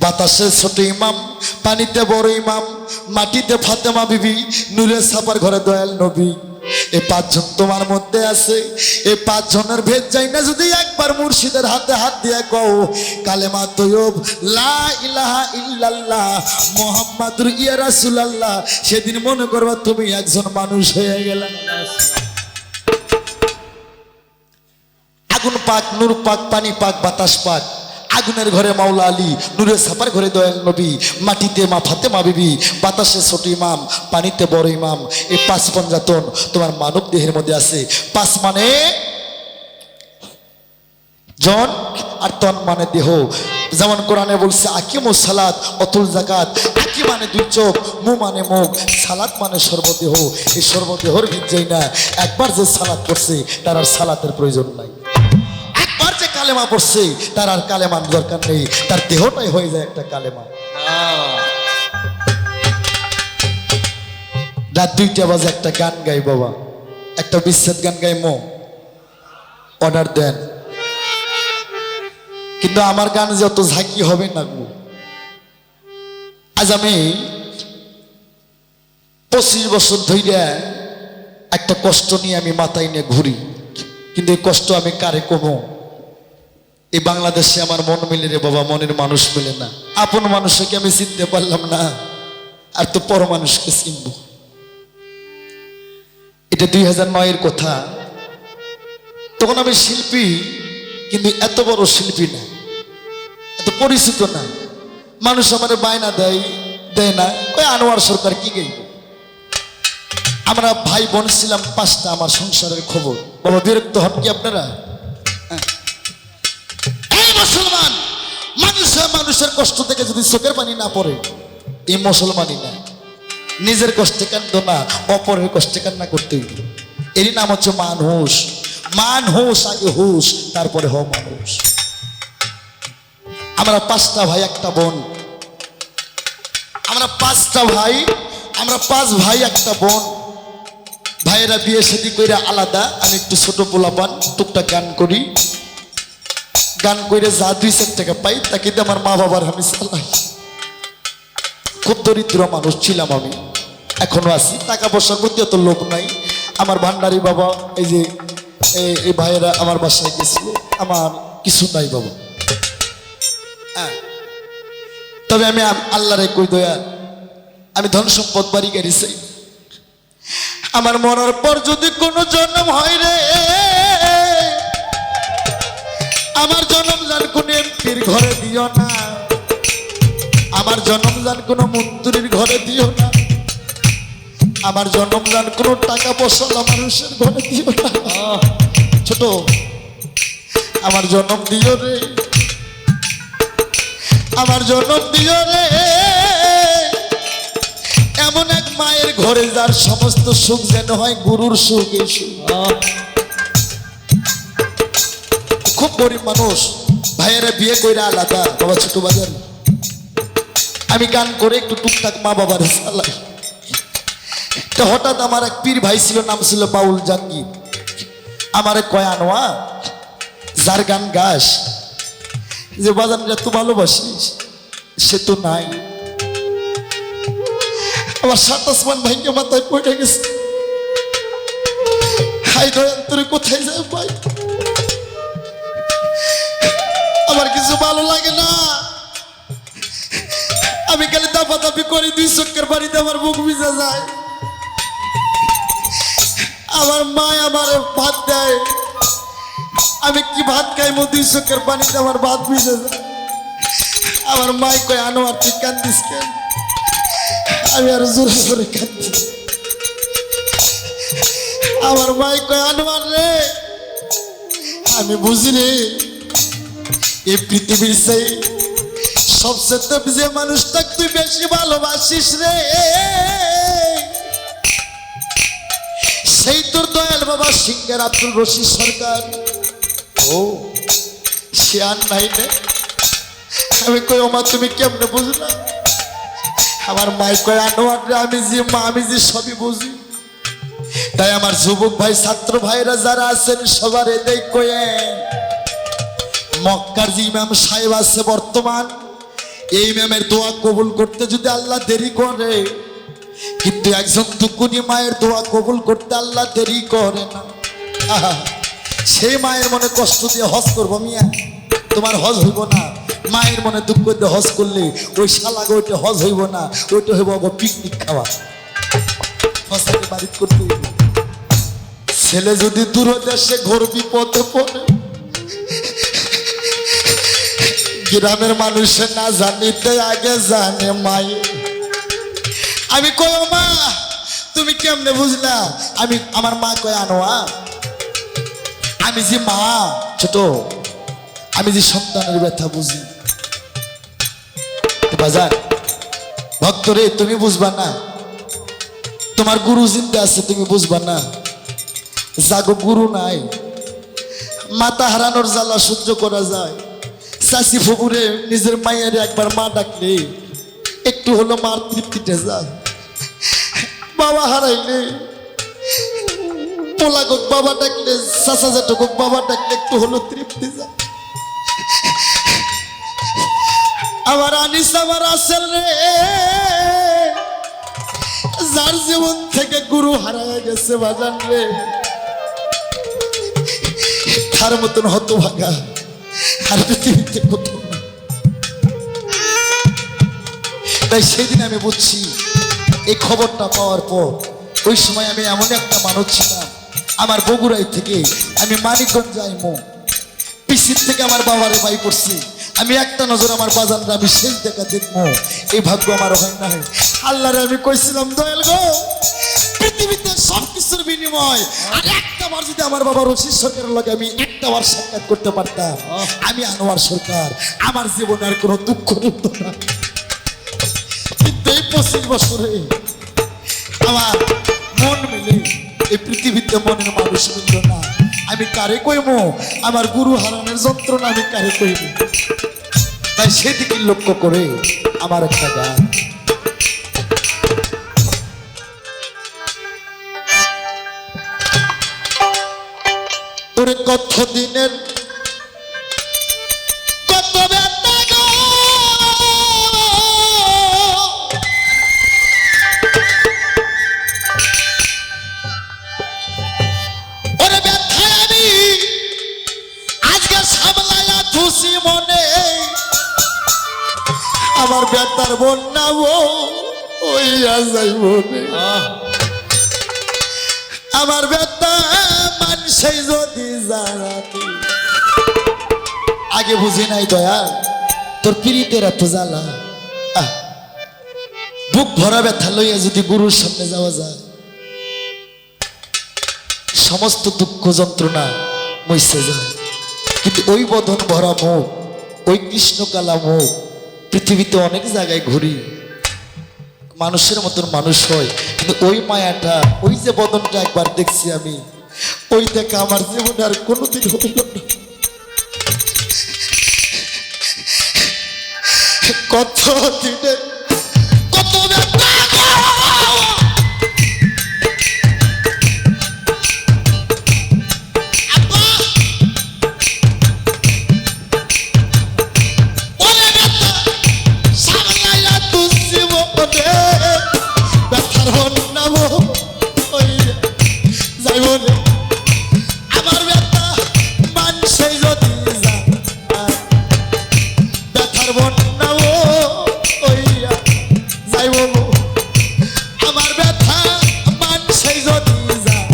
বাতাসে ছোট ইমাম, পানিতে বড় ইমাম, মাটিতে ফাতেমা বিবি, নূরের ছাপার ঘরে দয়াল নবী। এই পাঁচজন তোমার মধ্যে আছে। এই পাঁচজনের ভেদ যাই না যদি একবার মুর্শিদের হাতে হাত দিয়ে কও কালেমা তৈয়ব লা ইলাহা ইল্লাল্লাহ মুহাম্মাদুর ইয়া রাসূলুল্লাহ, সেদিন মনে করবা তুমি একজন মানুষ হয়ে গেলে। আগুন পাক, নূর পাক, পানি পাক, বাতাস পাক। আগুনের ঘরে মাওলা আলী, নূরের ছাপার ঘরে দয়াল নবী, মাটিতে মা ফাতেমা বিবি, বাতাসে ছোট ইমাম, পানিতে বড় ইমাম। এই পাঁচ পঞ্জাতন তোমার মানব দেহের মধ্যে আছে। পাঁচ মানে জন, আর তন মানে দেহ। যেমন কোরআনে বলছে আকিমুস সালাত অতুল যাকাত। আকি মানে দুই চোখ, মু মানে মুখ, সালাত মানে সর্বদেহ। এই সর্বদেহর ভিজেই না একবার যে সালাত করছে তার আর সালাতের প্রয়োজন নাই। একবার যে কালেমা পড়ছে তার আর কালেমার দরকার নেই, তার দেহটাই হয়ে যায় একটা কালেমা। রাত 2টা বাজে একটা গান গাই বাবা, একটা বিচ্ছেদ গান গাই, অর্ডার দেন। কিন্তু আমার গান যত ঝাঁকি হবে না গো। আজ আমি 25 বছর ধরে একটা কষ্ট নিয়ে আমি মাথায় নিয়ে ঘুরি, কিন্তু এই কষ্ট আমি কারে কমো? এই বাংলাদেশে আমার মন মিলে রে বাবা, মনের মানুষ মিলে না। আপন মানুষকে আমি চিনতে পারলাম না, আর তো পর মানুষকে চিনব। এটা 2009-এর কথা। তখন আমি শিল্পী, কিন্তু এত বড় শিল্পী না, এত পরিচিত না। মানুষ আমার বায়না দেয় না, কই আনোয়ার সরকার কি গাইব। আমরা ভাই বোন ছিলাম 5টা, আমার সংসারের খবর। বাবা বিরক্ত হন কি আপনারা? এই মুসলমান মানুষের কষ্ট থেকে যদি চোখের পানি না পড়ে, এই মুসলমানই না। নিজের কষ্টে কান্দ না, অপরের কষ্টে কান্না করতে হইল। এরই নাম হচ্ছে মানুষ। মানুষ আগে হুশ, তারপরে হ মানুষ। আমরা 5টা ভাই, একটা বোন। আমরা 5টা ভাই, আমরা 5 ভাই একটা বোন। ভাইয়েরা বিয়ে শাদী কইরা আলাদা, আমি একটু ছোট পোলাপান, টুকটাক গান করি। গান করে যা 2-4 টাকা পাই তাকে দিয়ে আমার মা বাবার আমি চালাই। খুব দরিদ্র মানুষ ছিলাম আমি, এখনো আছি। টাকা পয়সার প্রতি অত লোক নাই। আমার ভান্ডারি বাবা, এই যে এই ভাইয়েরা আমার বাসায় গেছিল, আমার কিছু নাই বাবা। তবে আমি আল্লাহরে কই দয়া, আমি ধন সম্পদ বাড়ি গাড়ি চাই। আমার মরার পর যদি কোনো জন্ম হয় রে, আমার জন্ম যান কোন এমপির ঘরে দিও না, আমার জন্ম যান কোন মন্ত্রীর ঘরে দিও না, আমার জন্ম যান কোন টাকা পয়সা মানুষের ঘরে দিও না। ছোট, আমার জন্ম দিও রে, আমার জন্ম দিও রে এমন এক মায়ের ঘরে যার সমস্ত সুখ যেন হয় গুরুর সুখ। এই সুখ খুব গরিব মানুষ, ভাইয়েরা বিয়ে কইরা আলাদা। বাবা ছোট বাজার, আমি গান করে একটু টুকটাক মা বাবার চালাই। হঠাৎ আমার এক পীর ভাই ছিল, নাম ছিল বাউল জাঙ্গির। আমারে কয় আনোয়া, যার গান গাস, যে বাজানটা তো ভালোবাসিস, সে তো নাই। আমার 7 আসমান ভাইকে মাথায় পড়ে গেছে। হাই দয়াল, তোর কোথায় যায় ভাই? আমার কিছু ভালো লাগে না, আমি খালি দাপাদাপি করি, 2 চোখের বাড়িতে আমার বুক ভিজে যায়। আমার মা আমার ভাত দেয়, আমি কি ভাত খাইবো, 2 চোখের পানিতে আমার ভাত ভিজে যায়। আমার মাই কয় আনোয়ার তুই কান্দিস কেন? আমি আর জোরে জোরে কান্দি। আমার মাই কয় আনোয়ার রে, আমি বুঝি রে, এই পৃথিবীর সেই সবচেয়ে যে মানুষটা তুই বেশি ভালোবাসিস রে, সেই তোর দয়াল বাবা সিংহের আব্দুল রশিদ সরকার। ও সে আর নাই রে। আমি কই ওমা তুমি কেমনে বুঝলা? আমার মাই কয় আনোয়ার রে, আমি যে মা, আমি যে সবই বুঝি। তাই আমার যুবক ভাই, ছাত্র ভাইরা যারা আছেন সবার এদের কয়ে, মক্কার যে ইমাম সাহেব আছে বর্তমান, এই ইমামের দোয়া কবুল করতে যদি আল্লাহ দেরি করে, কিন্তু একজন দুকুনি মায়ের দোয়া কবুল করতে আল্লাহ দেরি করে না। আহা, সেই মায়ের মনে কষ্ট দিয়ে হজ করবো মিয়া, তোমার হজ হইব না। মায়ের মনে দুঃখ দিয়ে হজ করলে ওই শালাকে ওইটা হজ হইব না, ওইটা হইব পিকনিক খাওয়া। হজটাকে বাড়ি করতে হইব। ছেলে যদি দূর দেশে ঘোর বিপদে পড়ে, গ্রামের মানুষের না জানিতে আগে জানে মায়ে। আমি কই ও মা, তুমি কেমনে বুঝলা? আমি, আমার মা কয় আনোয়ার, আমি যে মা ছোট, আমি যে সন্তানের ব্যথা বুঝি। বাজার ভক্তরে, তুমি বুঝবা না, তোমার গুরু জিন্দা আছে, তুমি বুঝবা না। জাগো গুরু নাই, মাতা হারানোর জ্বালা সহ্য করা যায়। চাষি ফুপুরে নিজের মায়ের একবার মা ডাকলে একটু হলো মার তৃপ্তিতে যায়। বাবা হারাইলে পোলাগক বাবা ডাকলে, চাষা জাটক বাবা ডাকলে একটু হলো তৃপ্তি যায়। আমার আনিস, আমার আসল রে, যার জীবন থেকে গুরু হারায় গেছে বাজান রে, তার মতন হতভাগা আর পৃথিবীতে কোথাও না। তাই সেদিন আমি বুঝছি, এই খবরটা পাওয়ার পর, ওই সময় আমি এমন একটা মানুষ ছিলাম, আমার বগুড়াই থেকে আমি মানিকগঞ্জ যাইমো, পিসির থেকে আমার বাবারে বাই করছি, আমি একটা নজর আমার বাজানরা আমি শেষ দেখা দেখবো, এই ভাগ্য আমার হয় না। আল্লাহরে আমি কইছিলাম, দয়াল গো, পৃথিবীতে সবকিছুর বিনিময় আর একটা বার যদি আমার বাবা রশিদ সরকারের লগে আমি একটা বার সাক্ষাৎ করতে পারতাম, আমি আনোয়ার সরকার, আমার জীবনে আর কোনো দুঃখ হতো না। কিন্তু এই 25 বছরে আমার মন মিলে এই পৃথিবীতে মনের মানুষ মিলল না। আমি কারে কইমো আমার গুরু হারানোর যন্ত্রণা, আমি কারে কইব? তাই সেদিকে লক্ষ্য করে আমার একটা গান। তোরে কত দিনের কত ব্যথা গো, ওরে ব্যথা আমি আজকে সামলাইয়া খুশি মনে, আমার ব্যথার বন্যা হইয়া যাইব রে। আমার ব্যথা মানুষে যদি জানাতে, আগে বুঝি নাই দয়া, তোর পীড়িতের এত জ্বালা। বুক ভরা ব্যথা লইয়া যদি গুরুর সামনে যাওয়া যায়, সমস্ত দুঃখ যন্ত্রণা মুছে যায়। কিন্তু ওই বদন ভরা মুখ, ওই কৃষ্ণকালা মুখ, পৃথিবীতে অনেক জায়গায় ঘুরি, মানুষের মতন মানুষ হয়, কিন্তু ওই মায়াটা, ওই যে বদনটা একবার দেখছি আমি, ওই দেখা আমার জীবনে আর কোনোদিন হইল না। কত দিনে কত ব্যথা গো, ওরে ব্যথা সামলাইয়া তুই জীবনে, ব্যথার বন্যা হইয়া যাইব রে। আমার ব্যথা মানুষে যদি যায়, ব্যথার বন্যা হইয়া যাইব। আমার ব্যথা মানুষে যদি যায়,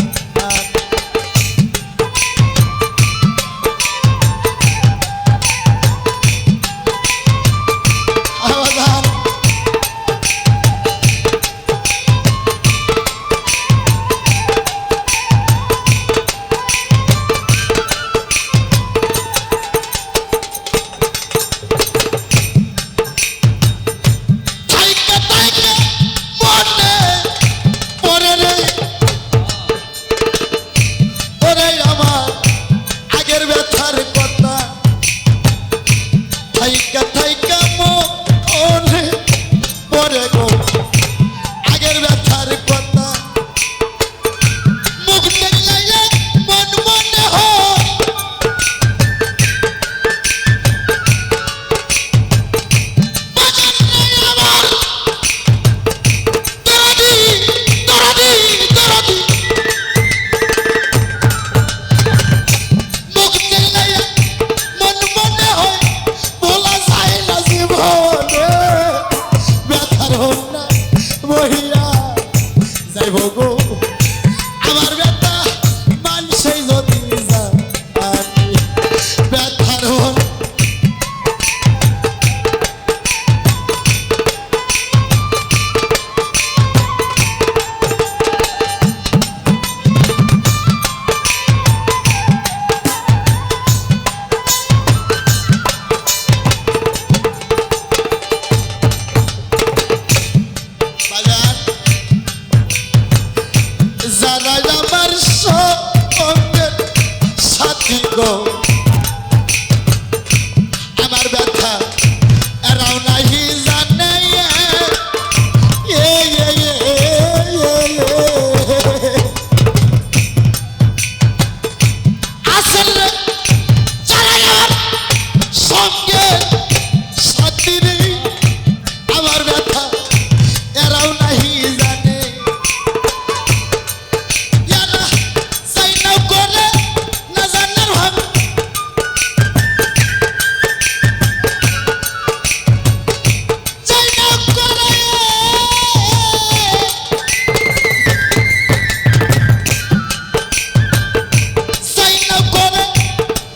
আমার থাইকা থাইকা মনে পড়ে রে, ওরে আমার আগের ব্যথার কথা, থাইকা থাইকা মনে পড়ে গো। সাথী রে আমার ব্যথা এরাও নাহি জানে এরা চাই না করে না জানার ভাব চাই না করে চাই না করে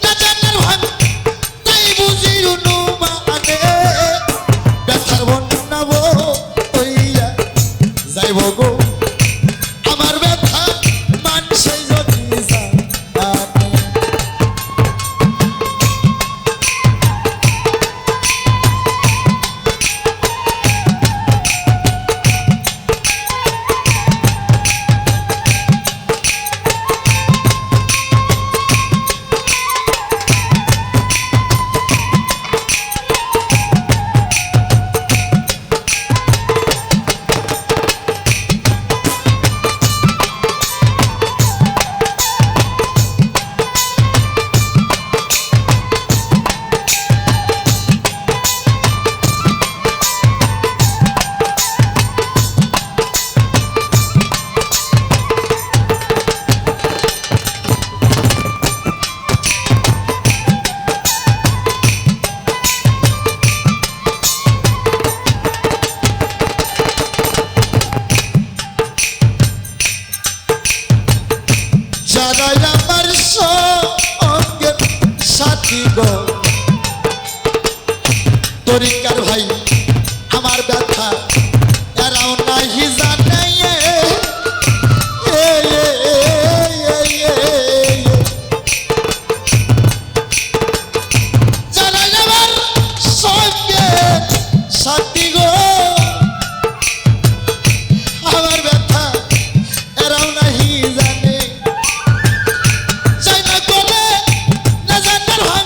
না জানার ভাব তাই বুঝি অনুমানে ব্যথার বন্যা বইয়া যাইব গো আমার ব্যথা মানুষে যদি জানে যারাই আমার সঙ্গের সাথী গো তরিকার ভাই আমার ব্যথা এরাও নাহি জানে যারাই আমার সঙ্গের সাথী গো আমার ব্যথা এরাও নাহি জানে চাই না করে না জানার ভাব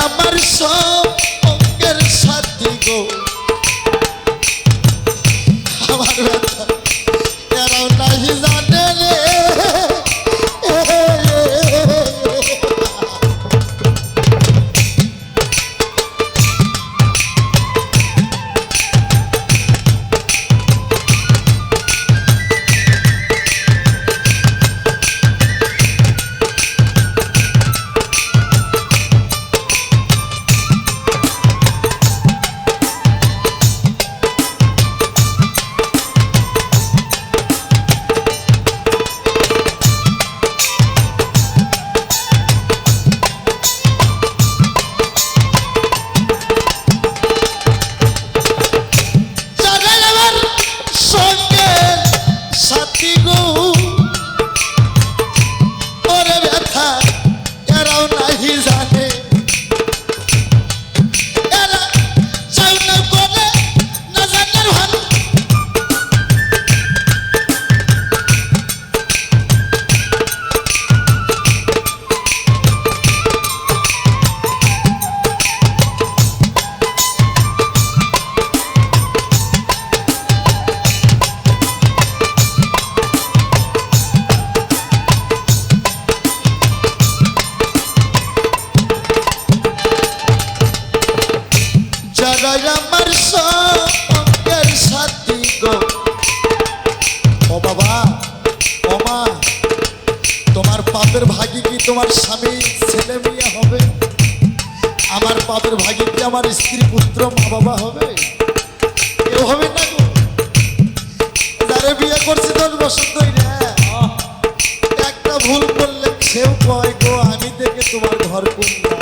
আমার সঙ্গের সাথী গো আমার ব্যথা এরাও নাহি জানে রে আমার সঙ্গের সাথী গো ও বাবা ও মা তোমার পাপের ভাগী কি তোমার স্বামী ছেলে মেয়ে হবে আমার পাপের ভাগী কি আমার স্ত্রী পুত্র মা বাবা হবে কেউ হবে না গো যারে বিয়ে করছে 10 বছর ধরে একটা ভুল করলে সেও কয় গো আমি দেখে তোমার ঘর করলাম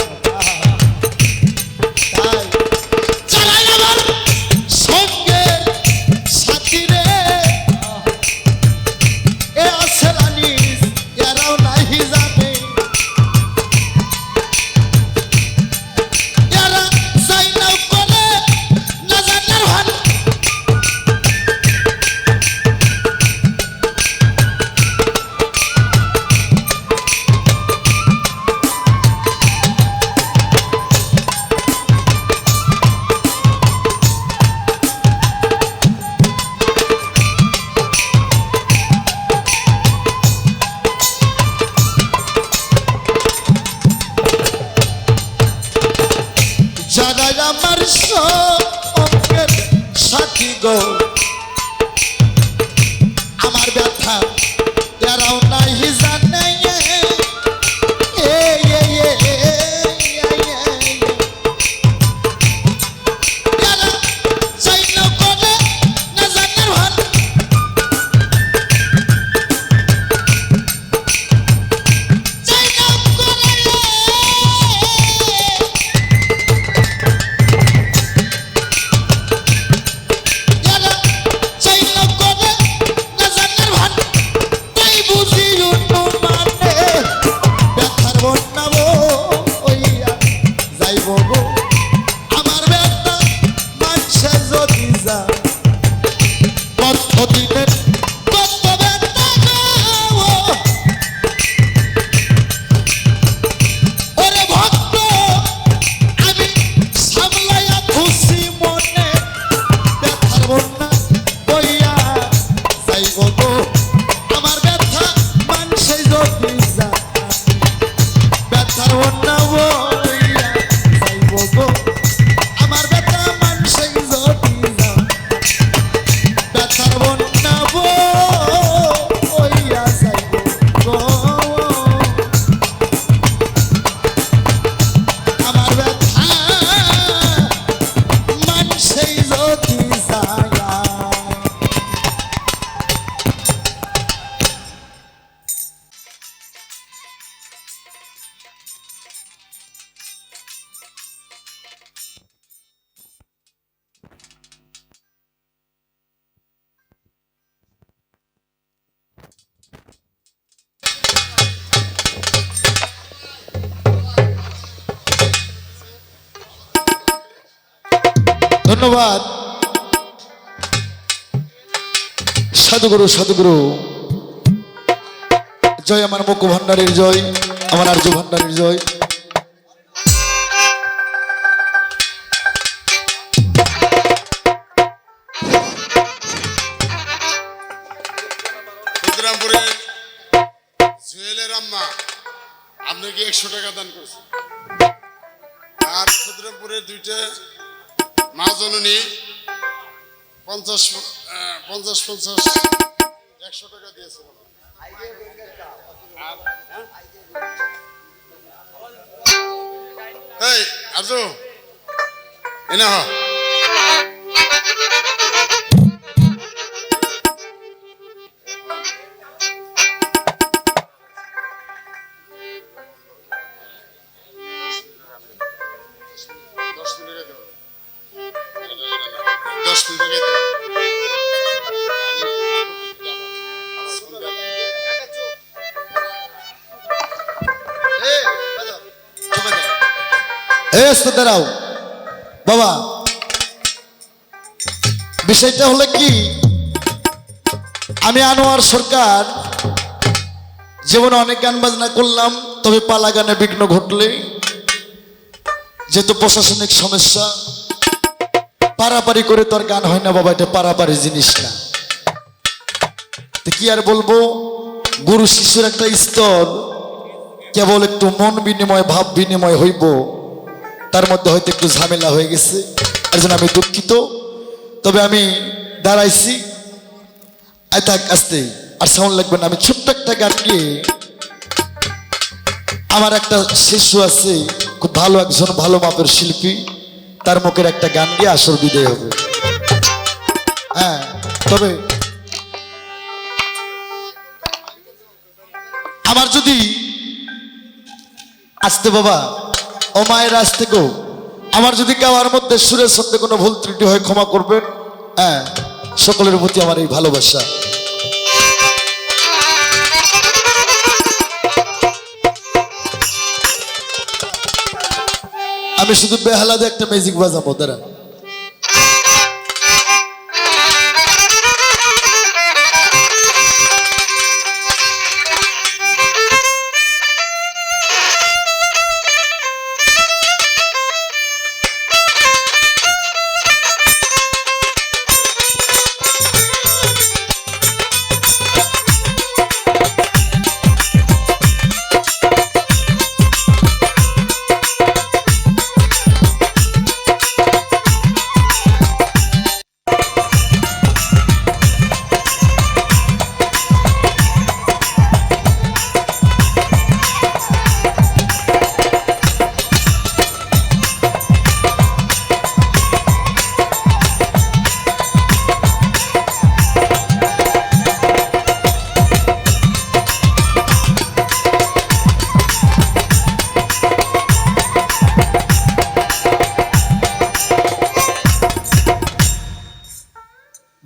যারা আমার সঙ্গের সাথী গো আমার ব্যথা এরাও নাহি জানে ধন্যবাদ সাধুগুরু সাধুগুরু জয় আমার মুখ ভান্ডারের জয় আমার আর্য ভান্ডারের জয় ক্ষুদ্রপুরে দুইটা মা জননী 50 100 টাকা দিয়েছে এই আরজু এনে হ দাঁড়াও বাবা, বিষয়টা হলো কি, আমি আনোয়ার সরকার জীবনে অনেক গান বাজনা করলাম, তবে পালা গানে বিঘ্ন ঘটলে যেহেতু প্রশাসনিক সমস্যা পারাপারি করে তো আর গান হয় না বাবা, এটা পারাপারি জিনিস না। তো কি আর বলবো, গুরু শিশুর একটা স্তর কেবল একটু মন বিনিময় ভাব বিনিময় হইব, তার মধ্যে হয়তো একটু ঝামেলা হয়ে গেছে, এর জন্য আমি দুঃখিত। তবে আমি দাঁড়াইছি, আয় থাক আসতে আর সাউন্ড লাগবে না। আমি ছোট্ট একটা গান গিয়ে, আমার একটা শিশু আছে খুব ভালো, একজন ভালো মাপের শিল্পী, তার মুখের একটা গান গিয়ে আসর বিদায় হবে। হ্যাঁ, তবে আমার যদি আসতে বাবা ও মায়ের আজ থেকেও আমার যদি গাওয়ার মধ্যে সুরের সত্যি কোনো ভুল ত্রুটি হয় ক্ষমা করবেন। হ্যাঁ, সকলের প্রতি আমার এই ভালোবাসা। আমি শুধু বেহালাদে একটা মিউজিক বাজাবো, দাঁড়া।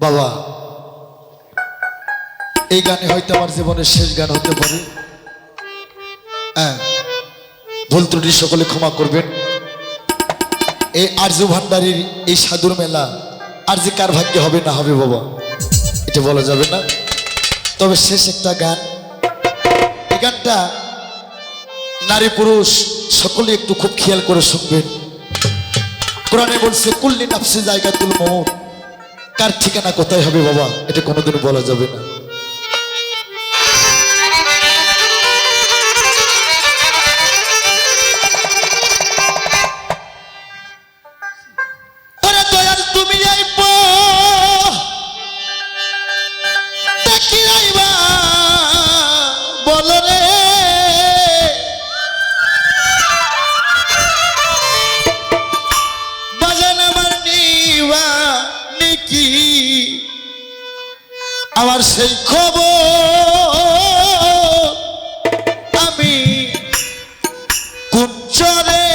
বাবা, এই গানে হয়তো আমার জীবনের শেষ গান হতে পারে। হ্যাঁ, ভুল ত্রুটি সকলে ক্ষমা করবেন। এই আরজু ভান্ডারীর এই সাধুর মেলা আর যে কার ভাগ্যে হবে না হবে বাবা, এটা বলা যাবে না। তবে শেষ একটা গান, এই গানটা নারী পুরুষ সকলে একটু খুব খেয়াল করে শুনবেন। কোরআনে বলছে কুল্লি নাফসি জায়গাতুল মউত, কার ঠিকানা কোথায় হবে বাবা, এটা কোনোদিন বলা যাবে না। আমার সেই খবর আমি কুঞ্চরে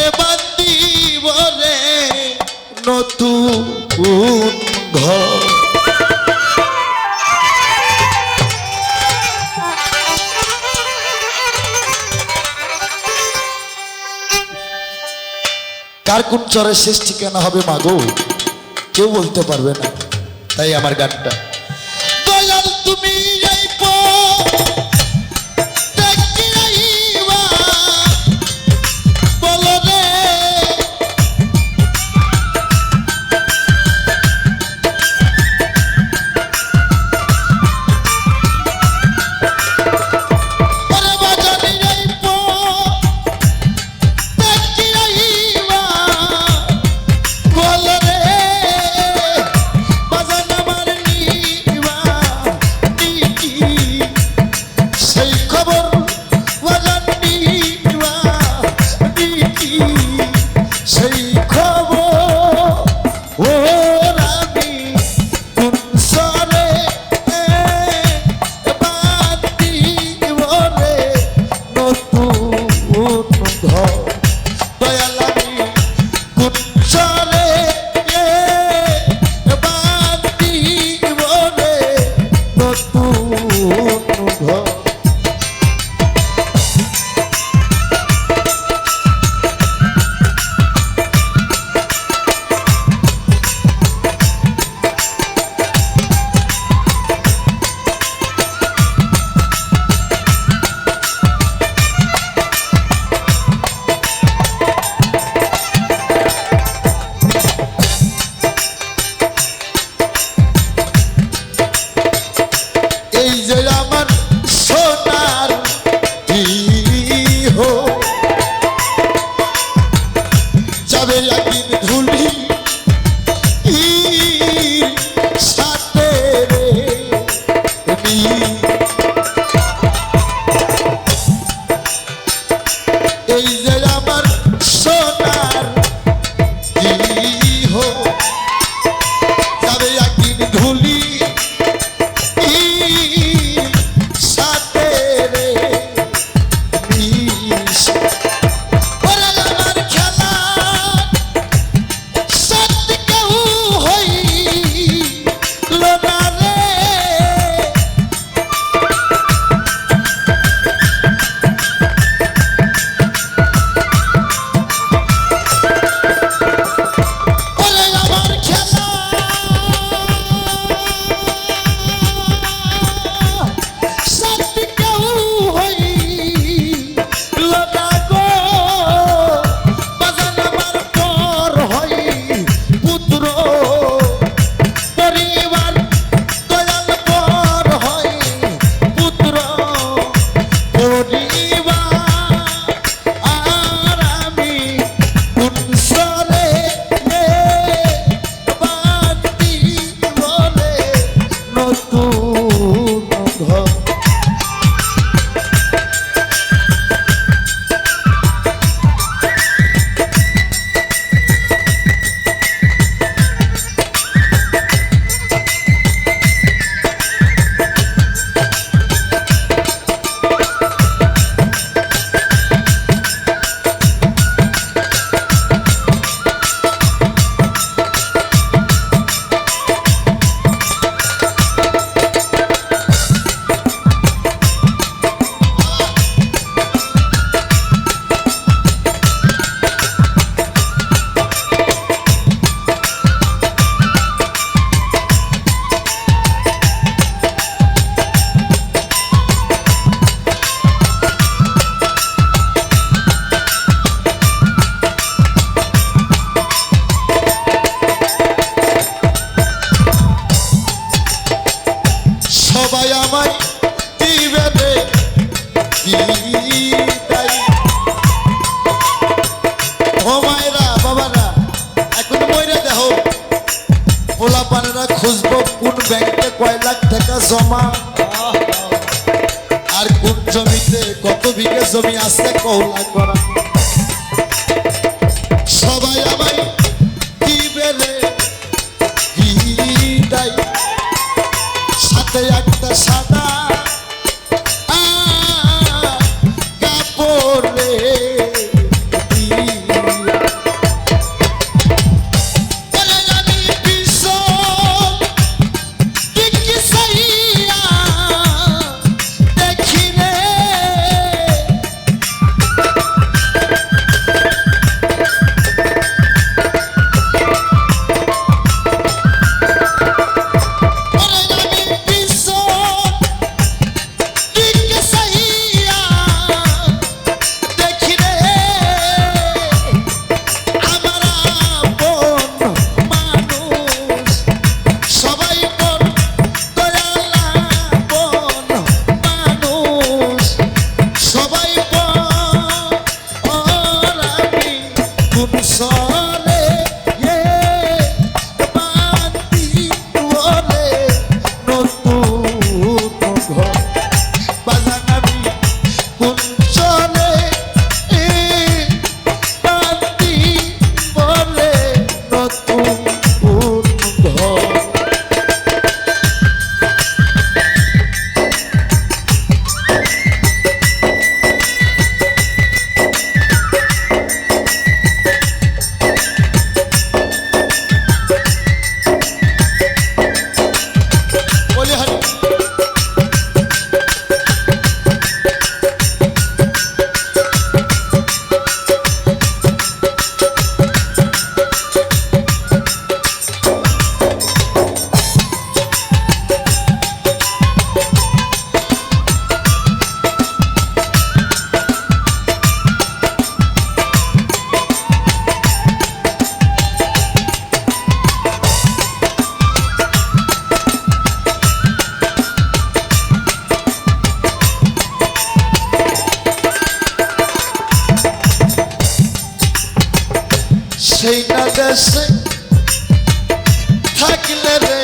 এবার দিবরে নতুন ঘর। কার কুঞ্চরে শেষ ঠিকানা হবে মাগো, কেউ বলতে পারবে না। তাই আমার গানটা, দয়াল তুমি বলো রে, ব্যাংকে কয় লাখ টাকা জমা আর কোন জমিতে কত বিঘে জমি আছে কৌলা করা সবাই আমায় দিবে রে বিদায় সাথে একটা সাদা কাপড় রে দিয়া। বলে আমি পিছন দিকে চাইয়া দেখি রে বলে আমি পিছন দিকে চাইয়া দেখি রে আমার আপন মানুষ সবাই বল দয়াল আপন মানুষ সবাই বল আমি কোন সরে বান্দি বলে নতুন ঘর বাজান আমি কোন চলে বান্দি বলে নতুন ঘর। বলি হারি সেই না দেশে থাকলে রে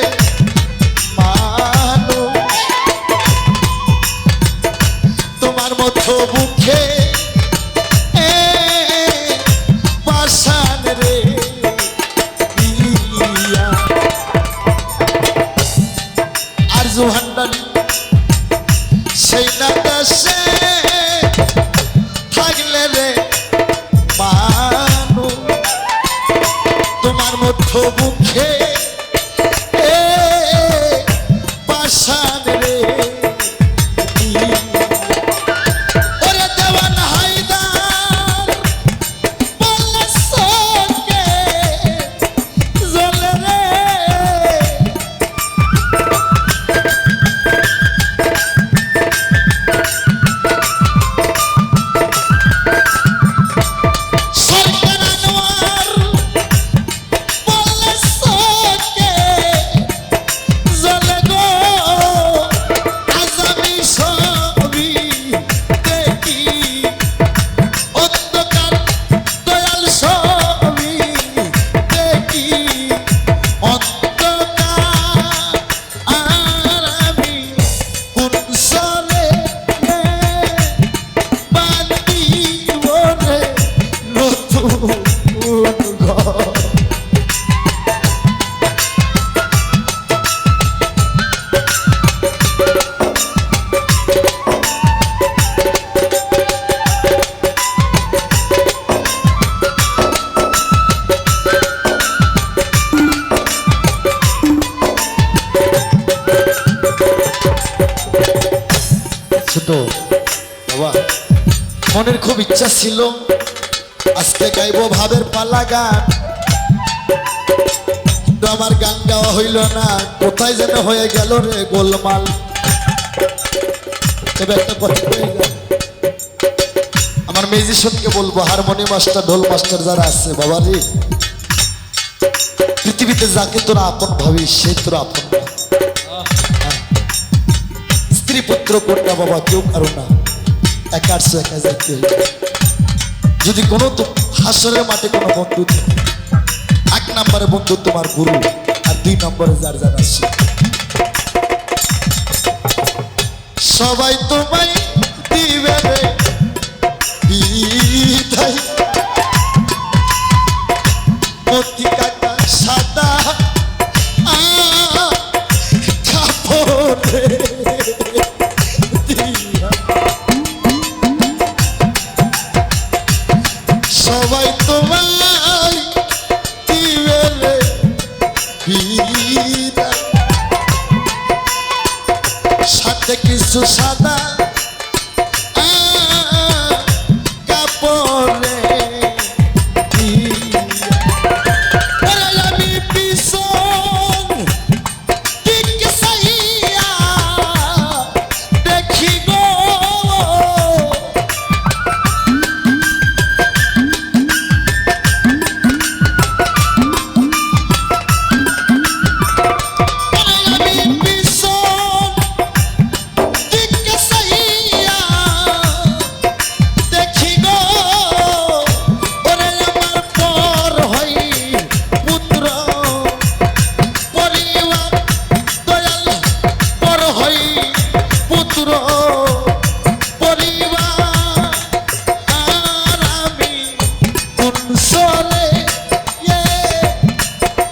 মানুষ তোমার মতো বুকে পাশান রে দিয়া। আর জোহান্ডানি সেই না দেশে থাকলে রে মানুষ তোমার মতো বুকে পাশান রে দিয়া। ওরে দেওয়ান হায়দার বললে সঙ্গে জ্বলে রে সরকার আনোয়ার বললে সঙ্গে জ্বলে গো আজ আমি সবই দেখি অন্ধকার দয়াল সবই দেখি অন্ধকার আর আমি কোন সরে বান্দি বলে নতুন ঘর। ছোট বাবা মনের খুব ইচ্ছা ছিল আজকে গাইবো ভাবের পালা গান কিন্তু আমার গান গাওয়া হইল না কোথায় যেন হয়ে গেল রে গোলমাল। তবে একটা কথা হয়ে গেল আমার মিউজিশিয়ানকে বলবো হারমোনি মাস্টার ঢোল মাস্টার যারা আছে বাবা রে পৃথিবীতে যাকে তোরা আপন ভাবিস সে তোরা আপন না। স্ত্রী পুত্র কন্যা বাবা কেউ কারো না একাশো একা যাইতে হইবে। যদি কোনো তো হাসরের মাঠে কোনো বন্ধু থাকে এক নম্বরে বন্ধু তোমার গুরু আর দুই নম্বরে যার যার আসে সবাই তোমায় দিবে রে বিদায় মতি কাকা সাদা কাপড়ে দিয়া সবাই তোমায় দিবে রে বিদায় সাথে কিছু সাদা কাপড়ে আমি পিছন দিকে চাহিয়া দেখি গো আমি পিছন দিকে চাহিয়া দেখি গো ওরে আমার পর হই পুত্র পরিবার দয়াল পর হই পুত্র পরিবার আর আমি কোন সরে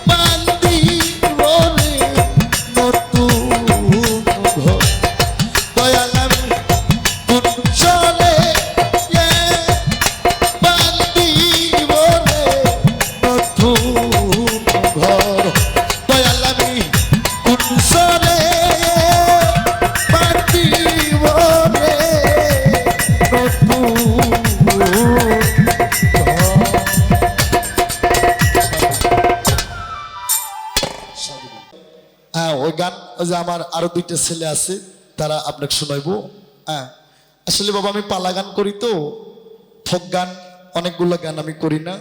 বান্দি বলে নতুন ঘর দয়াল আমি কোন সরে বান্দি বলে নতুন ঘর দয়াল আমি কোন সরে বান্দি বলে নতুন হ্যাঁ ওই গান ওই যে আমার আরো দুইটা ছেলে আছে তারা আপনাকে শোনাইবো হ্যাঁ আসলে বাবা আমি পালা গান করি তো ফোক গান অনেকগুলো গান আমি করি না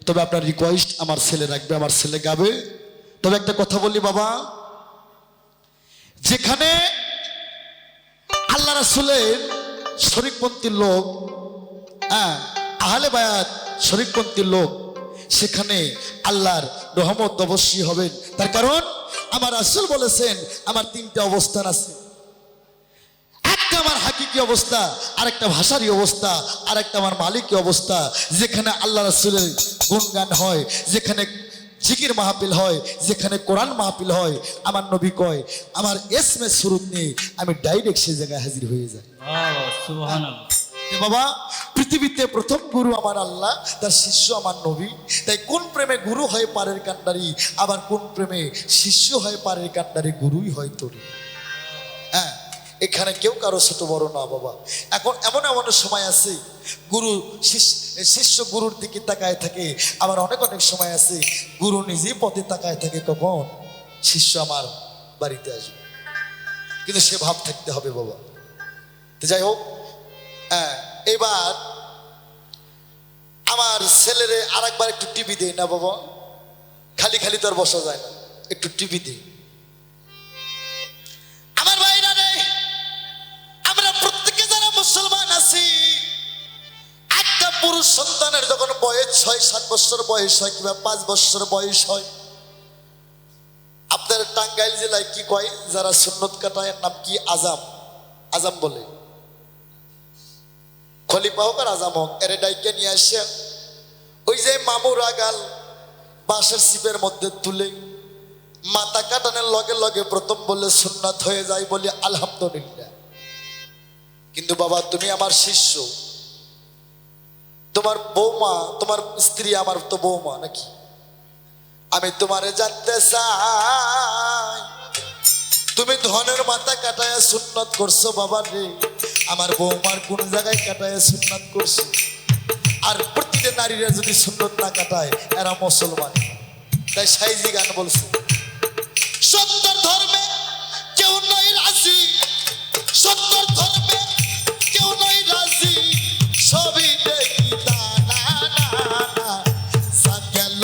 তবে আপনার রিকোয়েস্ট আমার ছেলে রাখবে আমার ছেলে গাবে তবে একটা কথা বলি বাবা যেখানে আল্লাহ রাসূলের শরীকপন্থী লোক হ্যাঁ আহলে বায়াত শরীকপন্থী লোক সেখানে আল্লাহর রহমত অবশ্যই হবেন তার কারণ আমার রাসূল বলেছেন আমার তিনটা অবস্থান আছে একটা আমার হাকিকি অবস্থা আরেকটা ভাষারই অবস্থা আরেকটা আমার মালিকি অবস্থা যেখানে আল্লাহ রাসূলের গুণগান হয় যেখানে জিকির মাহফিল হয় যেখানে কোরআন মাহফিল হয় আমার নবী কয় আমার এসমে সুরত নেই আমি ডাইরেক্ট সেই জায়গায় হাজির হয়ে যাই সুবহানাল্লাহ এ বাবা পৃথিবীতে প্রথম গুরু আমার আল্লাহ তার শিষ্য আমার নবী তাই কোন প্রেমে গুরু হয় পারের কান্ডারি আবার কোন প্রেমে শিষ্য হয় পারের কান্ডারি গুরুই হয় তোরি হ্যাঁ এখানে কেউ কারো ছোট বড় না বাবা এখন এমন এমন সময় আছে গুরু শিষ্য গুরুর দিকে তাকায় থাকে আবার অনেক অনেক সময় আছে গুরু নিজেই পথে তাকায় থাকে কখন শিষ্য আমার বাড়িতে আসবে কিন্তু সে ভাব থাকতে হবে বাবা তো যাই হোক হ্যাঁ এবার আমার ছেলেরে আর একবার একটু টিভি দেই না বাবা খালি খালি তো আর বসা যায় না একটু টিভি দিই আমার ভাইরা রে আমরা প্রত্যেকে যারা মুসলমান আছি একটা পুরুষ সন্তানের যখন বয়স 6-7 বছর বয়স হয় কিংবা 5 বছর বয়স হয় আপনার টাঙ্গাইল জেলায় কি কয় যারা সুন্নত কাটায় নাম কি আজাম আজাম বলে খলিফা হোক আর আজাম হোক এর ডাইকে নিয়ে আসে ওই যে মামুর আগাল বাঁশের সিপের মধ্যে তুলে মাথা কাটানোর লগে লগে প্রথম বলে সুন্নাত হয়ে যায় বলে আলহামদুলিল্লাহ কিন্তু বাবা তুমি আমার শিষ্য তোমার বৌমা তোমার স্ত্রী আমার তো বৌমা নাকি আমি তোমারে জানতে চাই তুমি ধনের মাথা কাটায় সুন্নাত করছো বাবা রে আমার বৌমার কোন জায়গায় কাটায় সুন্নাত করছো আর প্রতিটা নারীরা যদি সুন্নত না কাটায় এরা মুসলমান তাই সাইজি গান বলছে সত্যর ধর্মে কেউ নাই রাজি সত্যর ধর্মে কেউ নাই রাজি সবই দেখি দানা গেল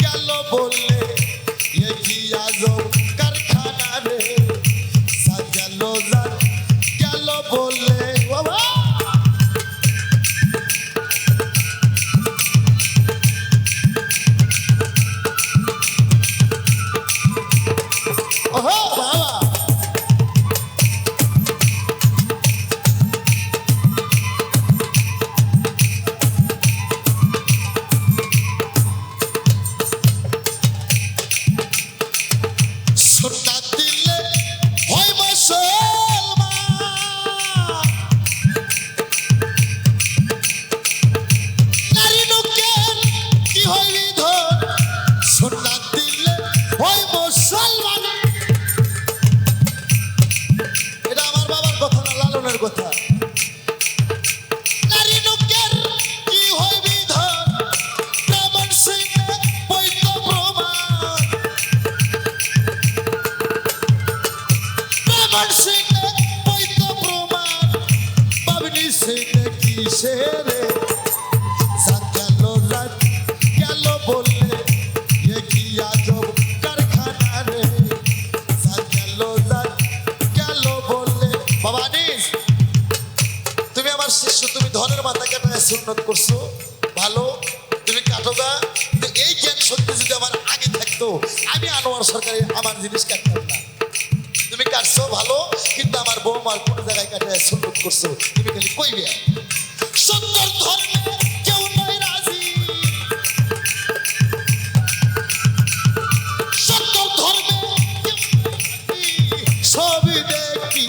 গেল বললে কি আজব কারখানা রে গেল গেল বললে বাবা ওহো বাবা সুন্নত করছো ভালো, তুমি কাটোগা। তো এই জ্ঞান শক্তি যদি আমার আগে থাকতো, আমি আনোয়ার সরকারি আমার জিনিস কাটতাম না। তুমি কাটছো ভালো, কিন্তু আমার বৌমার কোন জায়গায় কাটে সুন্নত করছো, তুমি খালি কইবে সুন্দর ধর্মে কেউ নয় রাজি, সুন্দর ধর্মে কেউ নয় রাজি, সবই দেখি